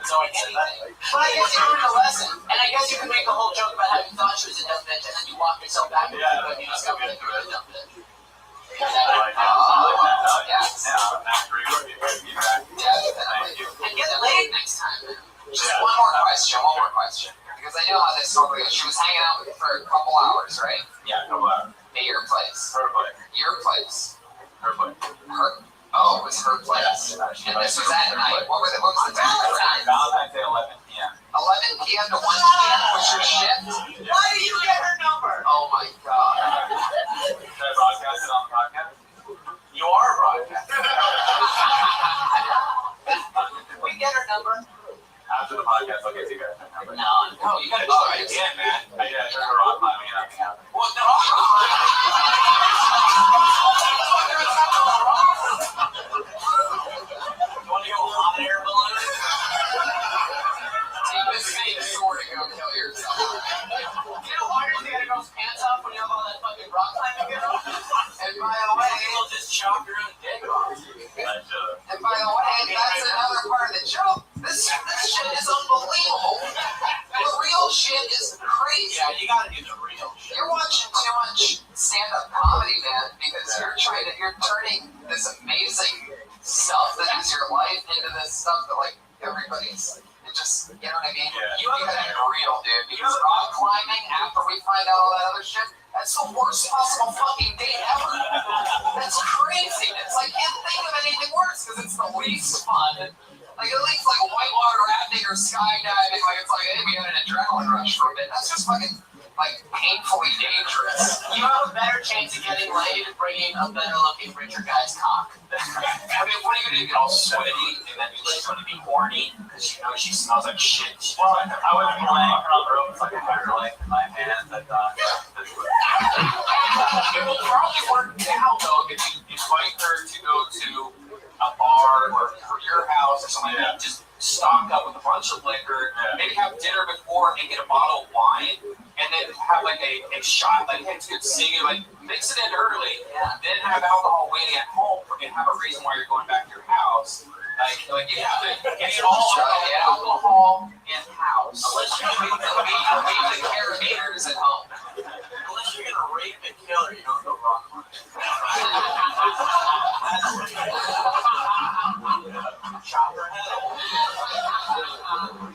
So I get anything. But I guess you learned a lesson. And I guess you can make a whole joke about how you thought she was a dumb bitch and then you walk yourself back and you discover that you were a dumb bitch. And get laid next time. Just one more question. Because I know how this story goes. She was hanging out with you for a couple hours, right? Yeah, no matter. At your place. Her place. Your place. Her place. Oh, it was her place. And this was at night. What was the time? Valentine's Day, 11 p.m. 11 p.m. to 1 p.m. was your shift? Why did you get her number? Oh my god. Should I broadcast it on the podcast? You are a broadcaster. We get her number. After the podcast, I'll get you guys her number. No, you gotta try it again, man. I gotta turn her on, I mean, nothing happened. Well, no. You want to go hot air balloon? Take this thing sword and go kill yourself. You know why you get a girl's pants off when you have all that fucking rock climbing gear on? And by the way, You'll just chop your own dick off. that's another part of the joke. This shit is unbelievable. The real shit is crazy. Yeah, you gotta do the real shit. You're watching too much stand-up comedy, man, because you're turning this amazing stuff that is your life into this stuff that like everybody's. It just, you know what I mean? Yeah. You gotta be real, dude. Because rock climbing, after we find out all that other shit, that's the worst possible fucking date ever. That's crazy. It's like, I can't think of anything worse because it's the least fun. Like at least like whitewater rafting or skydiving, like it's like hey, we had an adrenaline rush for a bit. That's just fucking like painfully dangerous. You have a better chance of getting laid bringing a better looking, richer guy's cock. I mean, what are you gonna do? Get all sweaty and then she's gonna be horny because she knows she smells like shit. Well, I was playing on the road with like a better life in my hands. I thought this would. It will probably work out though if you invite her to go to a bar or your house or something like that. Just stock up with a bunch of liquor, maybe have dinner before and get a bottle of wine, and then have like a shot, like hey, it's good seeing you, like mix it in early, then have alcohol waiting at home and have a reason why you're going back to your house. Like you have to get all alcohol in house. Unless you're gonna leave the carabiners at home. Unless you're gonna rape and kill her, you don't go wrong with it. Chop her head off.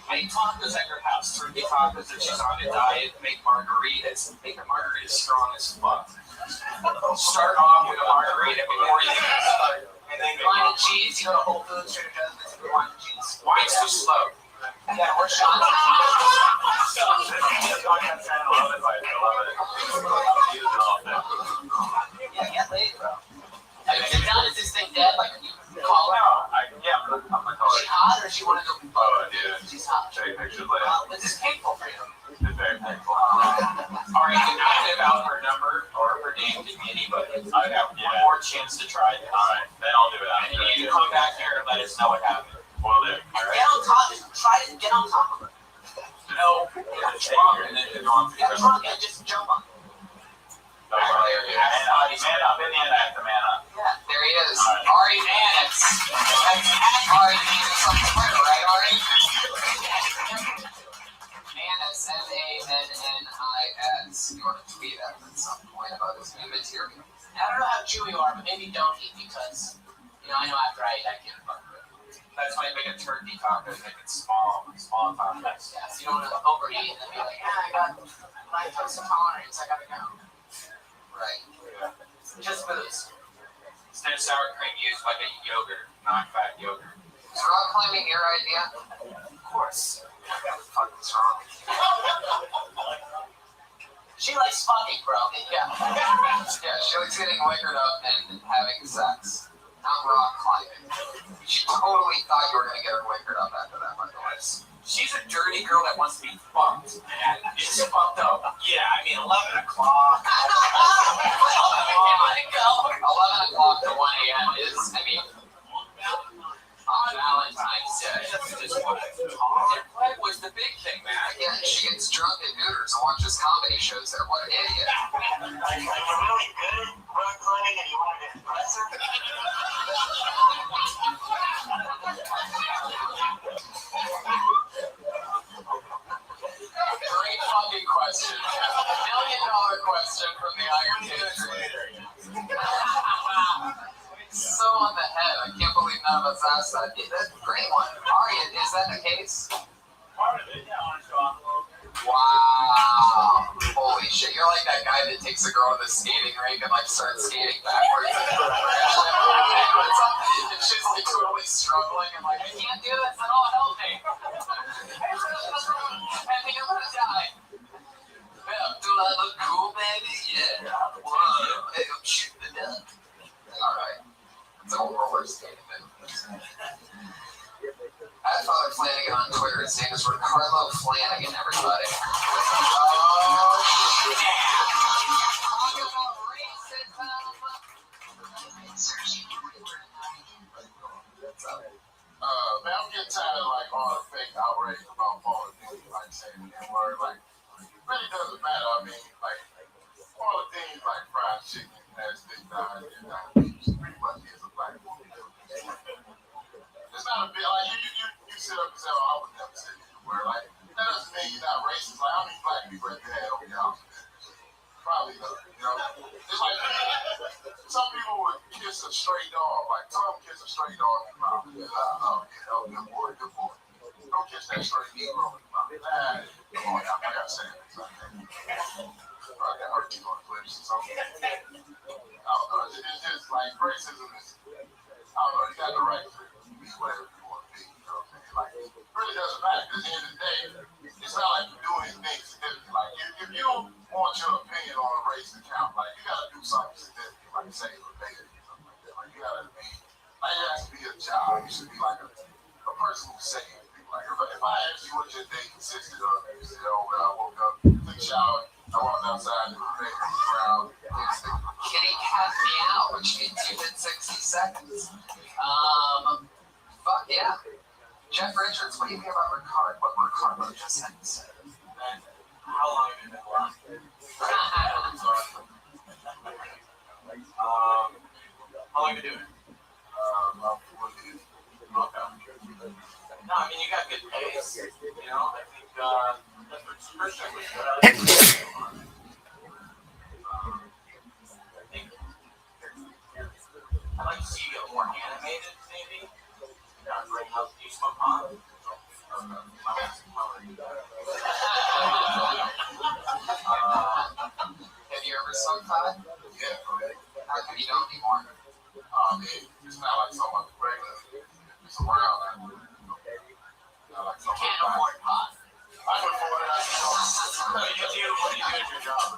Make tacos at your house. Turkey tacos if she's on a diet. Make margaritas. Make a margarita strong as fuck. Start off with a margarita before you start. And then Wine and cheese, you go to Whole Foods, Trader Joe's, get some wine and cheese. Wine's too slow. Yeah, or shots. Yeah, get laid, bro. Like, sit down, is this thing dead? Like, you call her? She hot or she want to go? She's hot. This is painful for you. Alright, do not give out her number or her name to anybody. I have one more chance to try this. Alright, then I'll do it And after. you need to come back here and let us know what happened. Will do. Get on top, try to get on top of her. No, get drunk and then get on to Get drunk and just jump on her. Man up, in the end, I have to man up. Yeah, there he is. Ari Mannix. That's at Ari Mannix on Twitter, right, Ari? Mannix, M-A-N-N-I-S. You want to tweet at him at some point about his new material. I don't know how Jew you are, but maybe don't eat because, you know, I know after I eat, I can't fuck with it. That's why you make a turkey taco, make it small tacos. Yeah, so you don't want to overeat and then be like, I got lactose intolerance, I gotta go. Right. Just booze. Instead of sour cream, use like a yogurt, non-fat yogurt. Is rock climbing your idea? Of course. What the fuck is wrong? She likes fucking, bro. Yeah. Yeah, she likes getting liquored up and having sex. Not rock climbing. She totally thought you were gonna get her liquored up after that, by the way. She's a dirty girl that wants to be fucked, and it's fucked up. Yeah, I mean, 11 o'clock. 11 o'clock to 1 a.m. is, I mean, on Valentine's Day. That's just what What was the big thing, man? Again, she gets drunk at Hooters and watches comedy shows there. What an idiot. Are you really good at rock climbing and you wanted to impress her? Great fucking question. $1 million question from the Iron Dude. So on the head. I can't believe none of us asked that. That's a great one. Ari, is that the case? Part of it, yeah, I want to show off a little bit. Wow. Holy shit. You're like that guy that takes a girl to the skating rink and like starts skating backwards. And she's like totally struggling and like, I can't do this at all, help me. I think I'm gonna die. Yeah, do I look cool, baby? Yeah. Whoa. Hey, I'm shooting the duck. Alright. It's a roller skating thing. At Father Flanagan on Twitter, his name is Ricardo Flanagan, everybody. Oh, yeah. Talk about racism. Man, I'm getting tired of like all the fake outrage about Paul Dean, like saying the N-word. Like, it really doesn't matter. I mean, like, Paul Dean, like fried chicken, has big down and pretty much is a black woman. It's not a bit like you sit up and say, oh, I would never say the N-word. Like, that doesn't mean you're not racist. Like, how many black people have you had over your house? Probably none, you know? It's like, some people would kiss a stray dog, like Tom kiss a stray dog in the mouth. Good boy, good boy. Don't kiss that stray Negro in the mouth. Come on, I gotta say it. I got hurt you on clips or something. I don't know, it's just like racism is, I don't know, you got the right to be whatever you want to be, you know? And how long have you been blind? How long have you been doing it? About 4 years. Okay. No, I mean, you got good pace. You know, I think that's first check was good. I think I'd like to see you get more animated, maybe. Bring up you smoke pot. Have you ever smoked pot? Yeah, How come you don't anymore? it's not like something regular. It's around. Not like You something can't afford pot. I can afford it. What do you do at your job?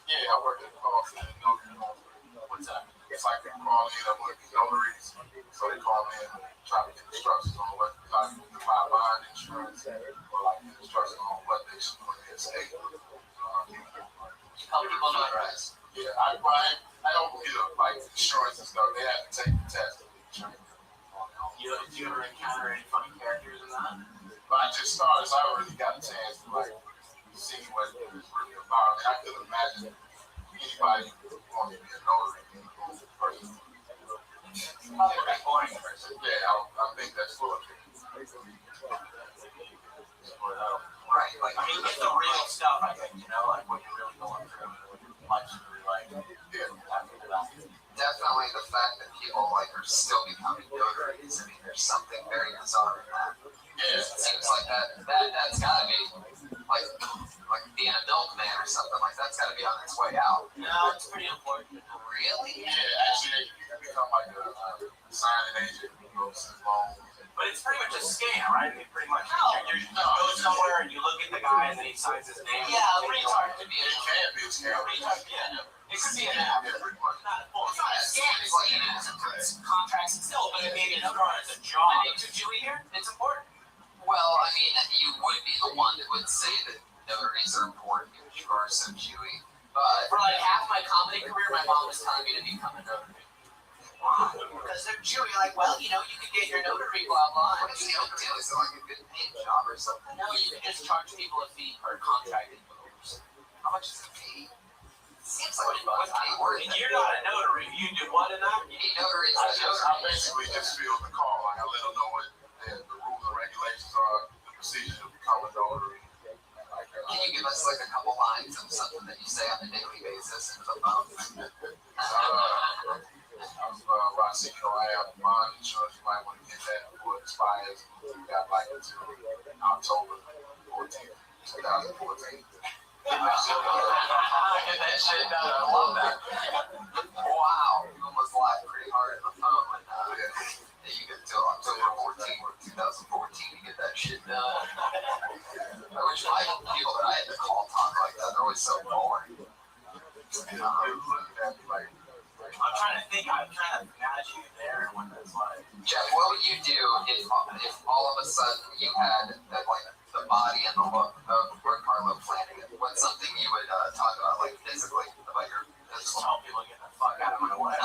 Yeah, I work at the call center. What's that? It's like they call in, I work with notaries. So they call in and try to get instructions on what like to buy bond insurance or like get instructions on what they should put in their estate. Help people notarize. Yeah, I don't get like insurance and stuff. They have to take the test. Do you ever encounter any funny characters in that? But I just started, so I really got a chance to like see what it's really about. And I could imagine anybody wanting to be a notary being a cool person. Probably a pretty boring person. Yeah, I think that's full of it. Right, like, I mean, it's the real stuff, I think, you know, like what you're really going through and what your life's really like. Yeah. After that. Definitely the fact that people like are still becoming notaries. I mean, there's something very bizarre in that. Yeah. It seems like that's gotta be like being a milkman or something. Like that's gotta be on its way out. No, it's pretty important. Really? Yeah, actually, you can become like a signing agent, loans. But it's pretty much a scam, right? I mean, pretty much. You go somewhere and you look at the guy and then he signs his name. Yeah, a retard could be It can be a scam. Yeah, it could be an app. Yeah, pretty much. Well, it's not a scam. It's like an app. It's contracts and still, but it may be another one. It's a job. Too chewy here. It's important. Well, I mean, you would be the one that would say that notaries are important because you are so Jewy. But For like half my comedy career, my mom was telling me to become a notary. wow, Because they're Jewy, like, well, you know, you could get your notary, blah, blah. what is the deal? Is it like a good paying job or something? No, you can just charge people a fee per contracted moves. How much is the fee? Seems like $20 it's pretty worth And it. you're not a notary. You do what in that? You need notaries. I basically just field the call. Like I let them know what the rules and regulations are, the procedures to become a notary. Like, Can you give us like a couple lines of something that you say on a daily basis into the phone? I see, I have bond insurance. You might want to get that before it expires. We got like until October 14th, 2014. Get that shit done. I love that. Wow, you almost laughed pretty hard on the phone when you get till October 14th, 2014 to get that shit done. I wish my people that I had to call talk like that. They're always so boring. Looking at me like, I'm trying to think. I'm trying to imagine you there and what that's like. Jeff, what would you do if all of a sudden you had that, like the body and the look of Carlo Flanagan? What's something you would talk about, like physically, about your Just physical? tell people to get the fuck out of my way.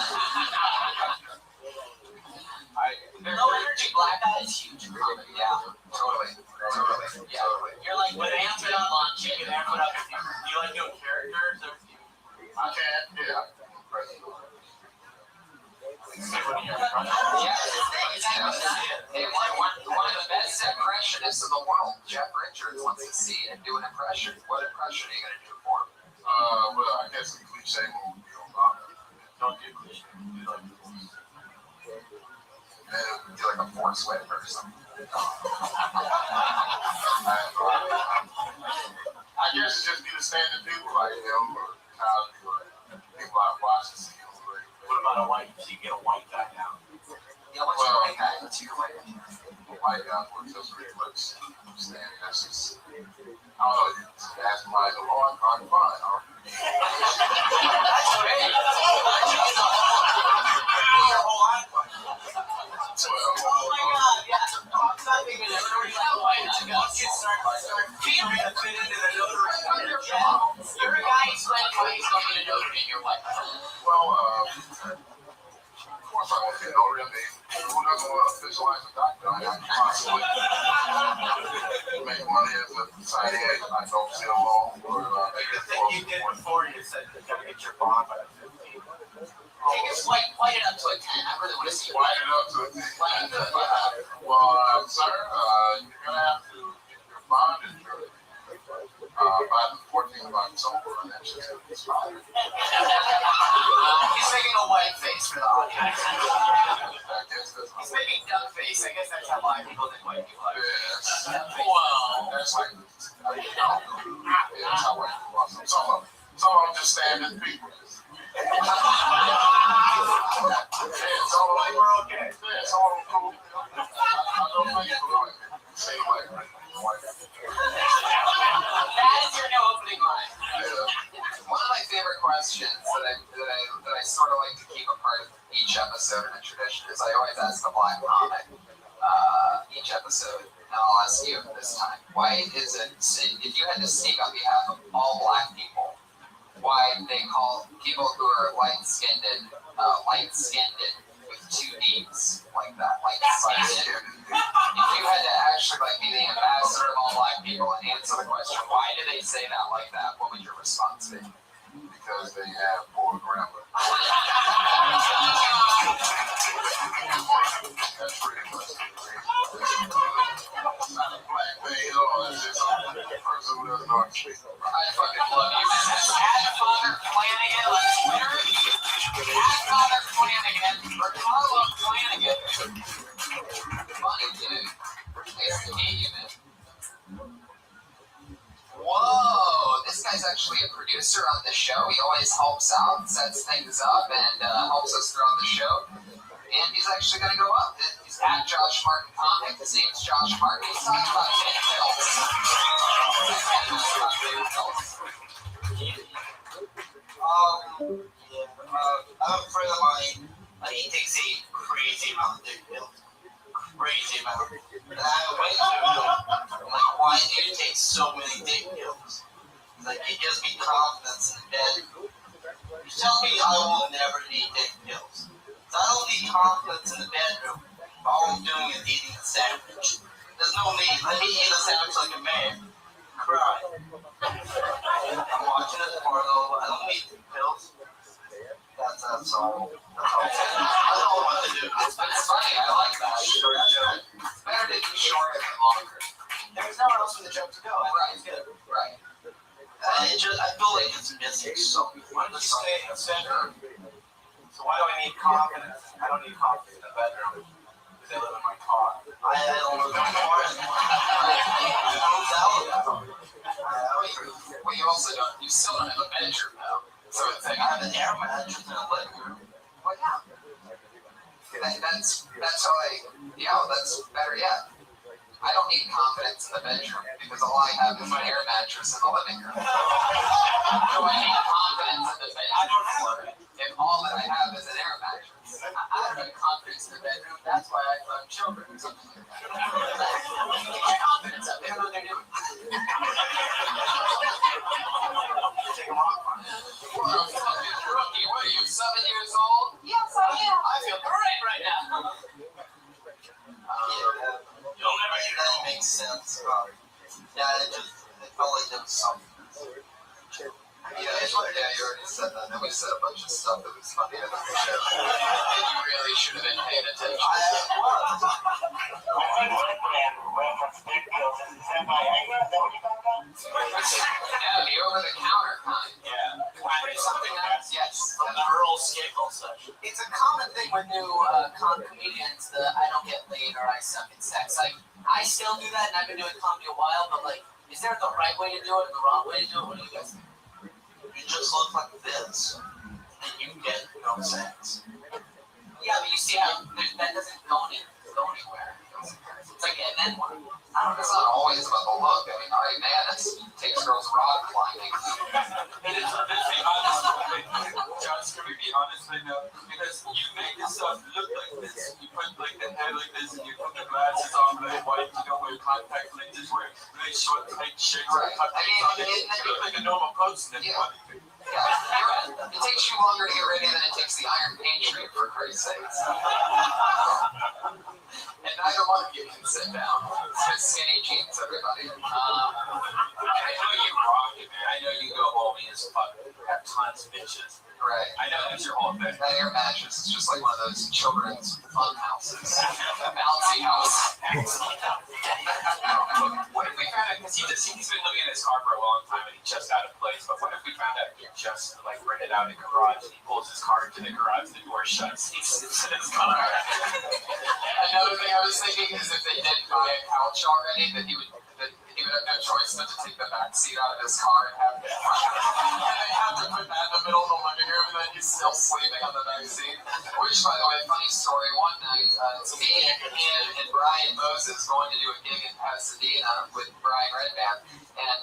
No energy black guy is huge in comedy. Yeah, totally. Yeah, totally. You're like with Anthony on lunch. You can amp it up. Do you like doing characters? Or do you I can't, yeah. see what you're trying to Yeah, hey, one of the best impressionists in the world, Jeff Richards, wants to see and do an impression. What impression are you going to do for him? Well, I guess the cliche one would be Obama. Don't do cliche. Do like Do like a Forrest Whitaker or something. I guess just be the standard people like him or Cosby or people I've watched and see. what about a white? So you get a white guy now. Yeah, what's your white guy? What's your white guy? White guy who just really looks standing. That's just, I don't know, you just ask him like, oh, I'm fine. That's great. Oh my god, yeah. I'm not thinking of notary like white. Once you start feeling to fit into the notary, You're a guy explaining why he's going to notary, and you're like, Well, course, I don't know real name. Who doesn't want to visualize a doctor? I possibly make money as a side gig. I don't feel alone. The thing you did before, you said you gotta get your bond by the 15th. Take it, white it up to a 10. I really want to see Why it up to a 10? Well, sir, you're going to have to get your bond insured by the 14th of October, and that's just going to expire. He's making a white face for the audience. I guess that's He's making duck face. I guess that's how black people think white people are. yes. Whoa. That's like, yeah, that's how white people are. Some of them just standard people. Yeah, some of them were okay. Yeah, some of them cool. I don't think it's like say like white. That is your new opening line. Yeah. One of my favorite questions that I sort of like to keep a part of each episode in a tradition is I always ask the black comic each episode, and I'll ask you this time. Why is it, if you had to speak on behalf of all black people, why they call people who are light-skinned with two D's like that, like light-skinned? If you had to actually like be the ambassador of all black people and answer the question, why do they say that like that? What would your response be? Because they have poor grammar. That's pretty much it. It's not a black thing at all. It's just a person who doesn't know how to speak. I fucking love you, man. At Father Flanagan on Twitter. At Father Flanagan. Or Carlo Flanagan. Funny dude. Nice to meet you, man. Whoa, this guy's actually a producer on the show. He always helps out, sets things up, and helps us throughout the show. And he's actually going to go up. He's at Josh Martin Comic. His name's Josh Martin. He's talking about details. I'm a friend of mine. He takes a crazy amount of dick pills. Crazy amount. And I went to him. I'm like, why do you take so many dick pills? He's like, it gives me confidence in bed. You tell me I will never need dick pills. So I don't need confidence in the bedroom. All I'm doing is eating a sandwich. There's no need. Let me eat a sandwich like a man. Cry. I'm watching this porno. I don't need dick pills. That's all. That's all. I don't know what to do. It's funny. I like that. Short joke. It's better to be shorter than longer. There's nowhere else for the joke to go. Right. It's good. Right. I feel like it's missing something. What did you say in the center? So why do I need confidence? I don't need confidence in the bedroom because I live in my car. I don't live in my car anymore. I moved out. Well, you also don't. You still don't have a bedroom though. So it's like I have an air mattress in a living room. well, yeah. That's how that's better yet. I don't need confidence in the bedroom because all I have is my air mattress in the living room. So I need confidence in the bedroom. I don't have it. If all that I have is an air mattress, I don't have confidence in the bedroom. That's why I love children or something like that. Get your confidence up. They don't know what they're doing. Take a rock on it. Rookie, what are you, 7 years old? Yes, I am. I feel great right now. You'll never hear that. Makes sense. Yeah, it felt like there was something. Yeah, you already said that. Then we said a bunch of stuff that was funny on the show. And you really should have been paying attention. I was. Yeah, the over-the-counter kind. Yeah. Something else? Yes. From the Earl Skagel section. It's a common thing with new comedians that I don't get laid or I suck at sex. Like, I still do that and I've been doing comedy a while, but like, is there the right way to do it and the wrong way to do it? What do you guys think? You just look like this, and you get no sex. Yeah, but you see how that doesn't go anywhere. It's like, and then what? I don't know. It's not always about the look. I mean, Ari Madness takes girls rock climbing. Let's be honest. Josh, can we be honest right now? Because you make yourself look like this. You put like the hair like this, and you put the glasses on like white. You don't wear contact lenses. Wear really short, tight shirts. Right. And cut things on it. You look like a normal person. Yeah. Yeah, you're right. It takes you longer to get ready than it takes the Iron Patriot, for Christ's sakes. And neither one of you can sit down. It's just skinny jeans, everybody. I know you rock it, man. I know you go homey as fuck. Have tons of bitches. Right. I know that's your whole thing. That air mattress is just like one of those children's fun houses. A bouncy house. What if we found out, because he's been living in his car for a long time and he's just out of place, but what if we found out he just like rented out a garage and he pulls his car into the garage, the door shuts, he sits in his car. Another thing I was thinking is if they didn't buy a couch already, that he would have no choice but to take the back seat out of his car and have it. And they have to put that in the middle of the living room, and then he's still sleeping on the back seat. Which, by the way, funny story. One night, it's me and Brian Moses going to do a gig in Pasadena with Brian Redband, and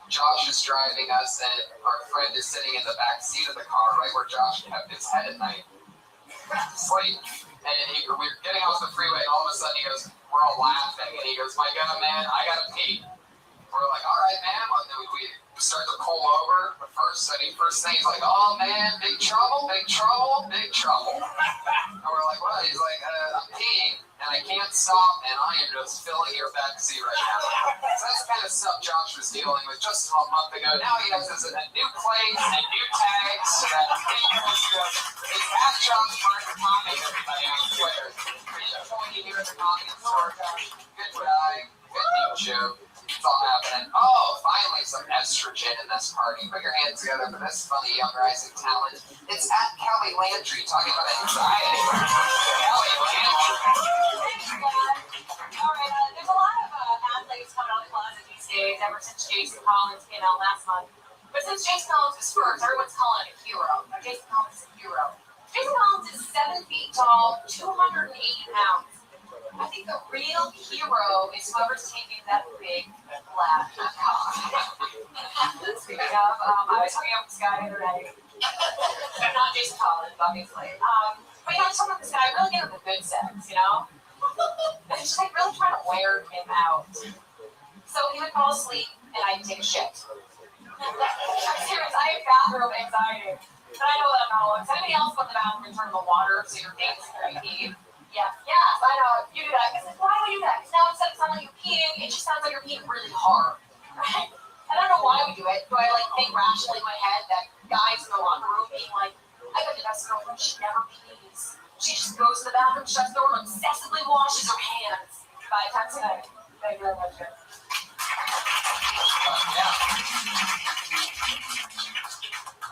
Josh is driving us, and our friend is sitting in the back seat of the car, right where Josh kept his head at night, sleep. And then we're getting off the freeway, and all of a sudden he goes, we're all laughing, and he goes, my God, man, I gotta pee. We're like, all right, man. Well, then we start to pull over. But first thing he's like, oh man, big trouble, big trouble, big trouble. And we're like, what? He's like, I'm peeing, and I can't stop, and I am just filling your back seat right now. So that's the kind of stuff Josh was dealing with just a month ago. Now he has a new plate and new tags. It's at Josh Martin Comics, everybody on Twitter. He's pointing here at the comic store. Good guy. Good meet you. It's all happening. Oh, finally some estrogen in this party. Put your hands together for this funny young rising talent. It's at Kelly Landry talking about anxiety. Kelly Landry. All right, there's a lot of athletes coming out of the closet these days, ever since Jason Collins came out last month. But since Jason Collins was first, everyone's calling him a hero. Jason Collins is a hero. Jason Collins is 7 feet tall, 280 pounds. I think the real hero is whoever's taking that big black cock. Speaking of, I was hooking up with this guy the other day. Not Jason Collins, obviously. But I was talking about this guy, really getting the good sex, you know? And just like really trying to wear him out. So he would fall asleep and I'd take a shit. I'm serious, I have bathroom anxiety. But I know that I'm not alone. Does anybody else go to the bathroom and turn on the water so your face is very deep? Yes, I know. You do that. Because why do we do that? Because now instead of sounding like you're peeing, it just sounds like you're peeing really hard. Right? I don't know why we do it. Do I like think rationally in my head that guys in the locker room being like, I got the best girlfriend, she never pees. She just goes to the bathroom, shuts the door, and obsessively washes her hands 5 times a day. Thank you very much.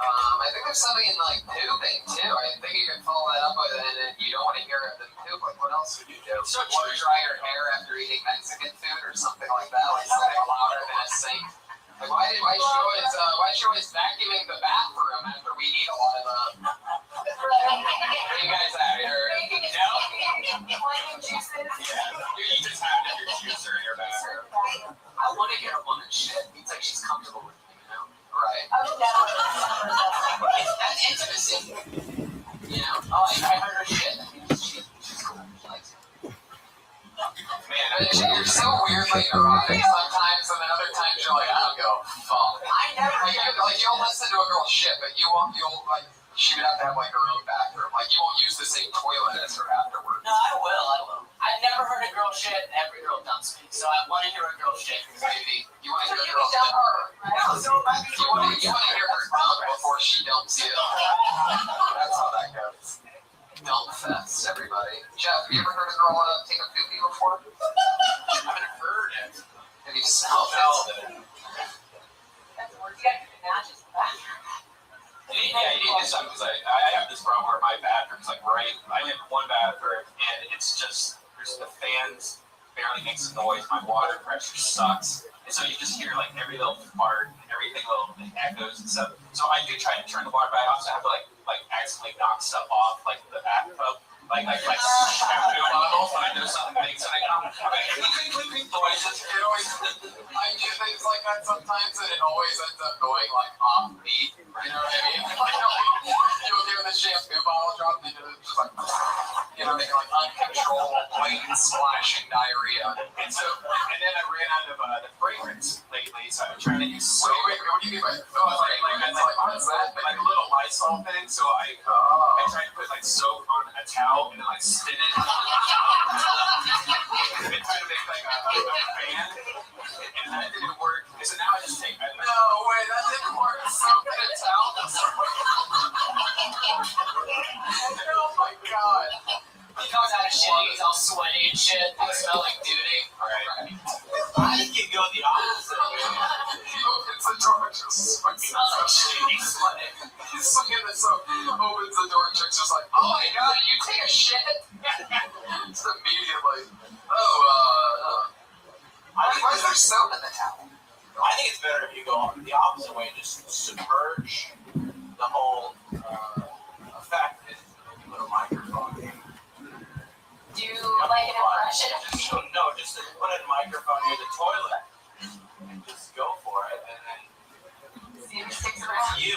I think there's something in like pooping too. I think you can follow that up with it, and you don't want to hear it in poop. Like, what else would you do? So blow dry your hair after eating Mexican food or something like that, like something louder than a sink. Like, why is she always vacuuming the bathroom after we eat a lot of Where you guys at here? You just have it in your juicer in your bathroom. I want to hear a woman shit. It's like she's comfortable with me, you know? Right. That's intimacy. You know? Oh, I heard her shit. She's cool. She likes it. Man, you're so weirdly erotic sometimes, and then other times you're like, I don't go, fuck. I never, like, you'll listen to a girl shit, but you'll, like, she would have to have, like, her own bathroom. Like, you won't use the same toilet as her afterwards. No, I will. I've never heard a girl shit, and every girl dumps me. So I want to hear a girl shit. Maybe. You want to hear a girl dump her. No, so you want to hear her dump before she dumps you. That's how that goes. Dump fest, everybody. Jeff, have you ever heard a girl take a poopy before? I haven't heard it. Have you smelled it? That's worse. You gotta do the matches. Yeah, you need to do something because I have this problem where my bathroom's like right. I have one bathroom and it's just the fans barely makes a noise. My water pressure sucks, and so you just hear like every little fart, everything little echoes and stuff. So I do try to turn the water back off. So I have to like accidentally knock stuff off, like the bathtub, like shampoo bottles. When I know something makes something come, noises. It always, I do things like that sometimes, and it always ends up going like off beat. You know what I mean? Like, you'll hear the shampoo bottle drop, and it's just like, you know, making like uncontrolled, blatant splashing diarrhea. And then I ran out of the fragrance lately, inside. I'm trying to use soap. Wait, what do you mean by what's that? Like a little Lysol thing. So I tried to put like soap on a towel and then like spin it. And try to make like a fan. And that didn't work. So now I just take. No way, that didn't work. Soap in a towel. Oh my god. He comes out of shit, he's all sweaty and shit. They smell like duty. Right. I think you go the opposite way. Opens the door, just smells like shit. He's sweating. He's swinging the soap, opens the door, chick's just like, oh my god, you take a shit? Just immediately. Why is there soap in the towel? I think it's better if you go the opposite way and just submerge the whole effect and put a microphone in. Do like an impression? Just put a microphone near the toilet and just go for it, and then See if it sticks around. you.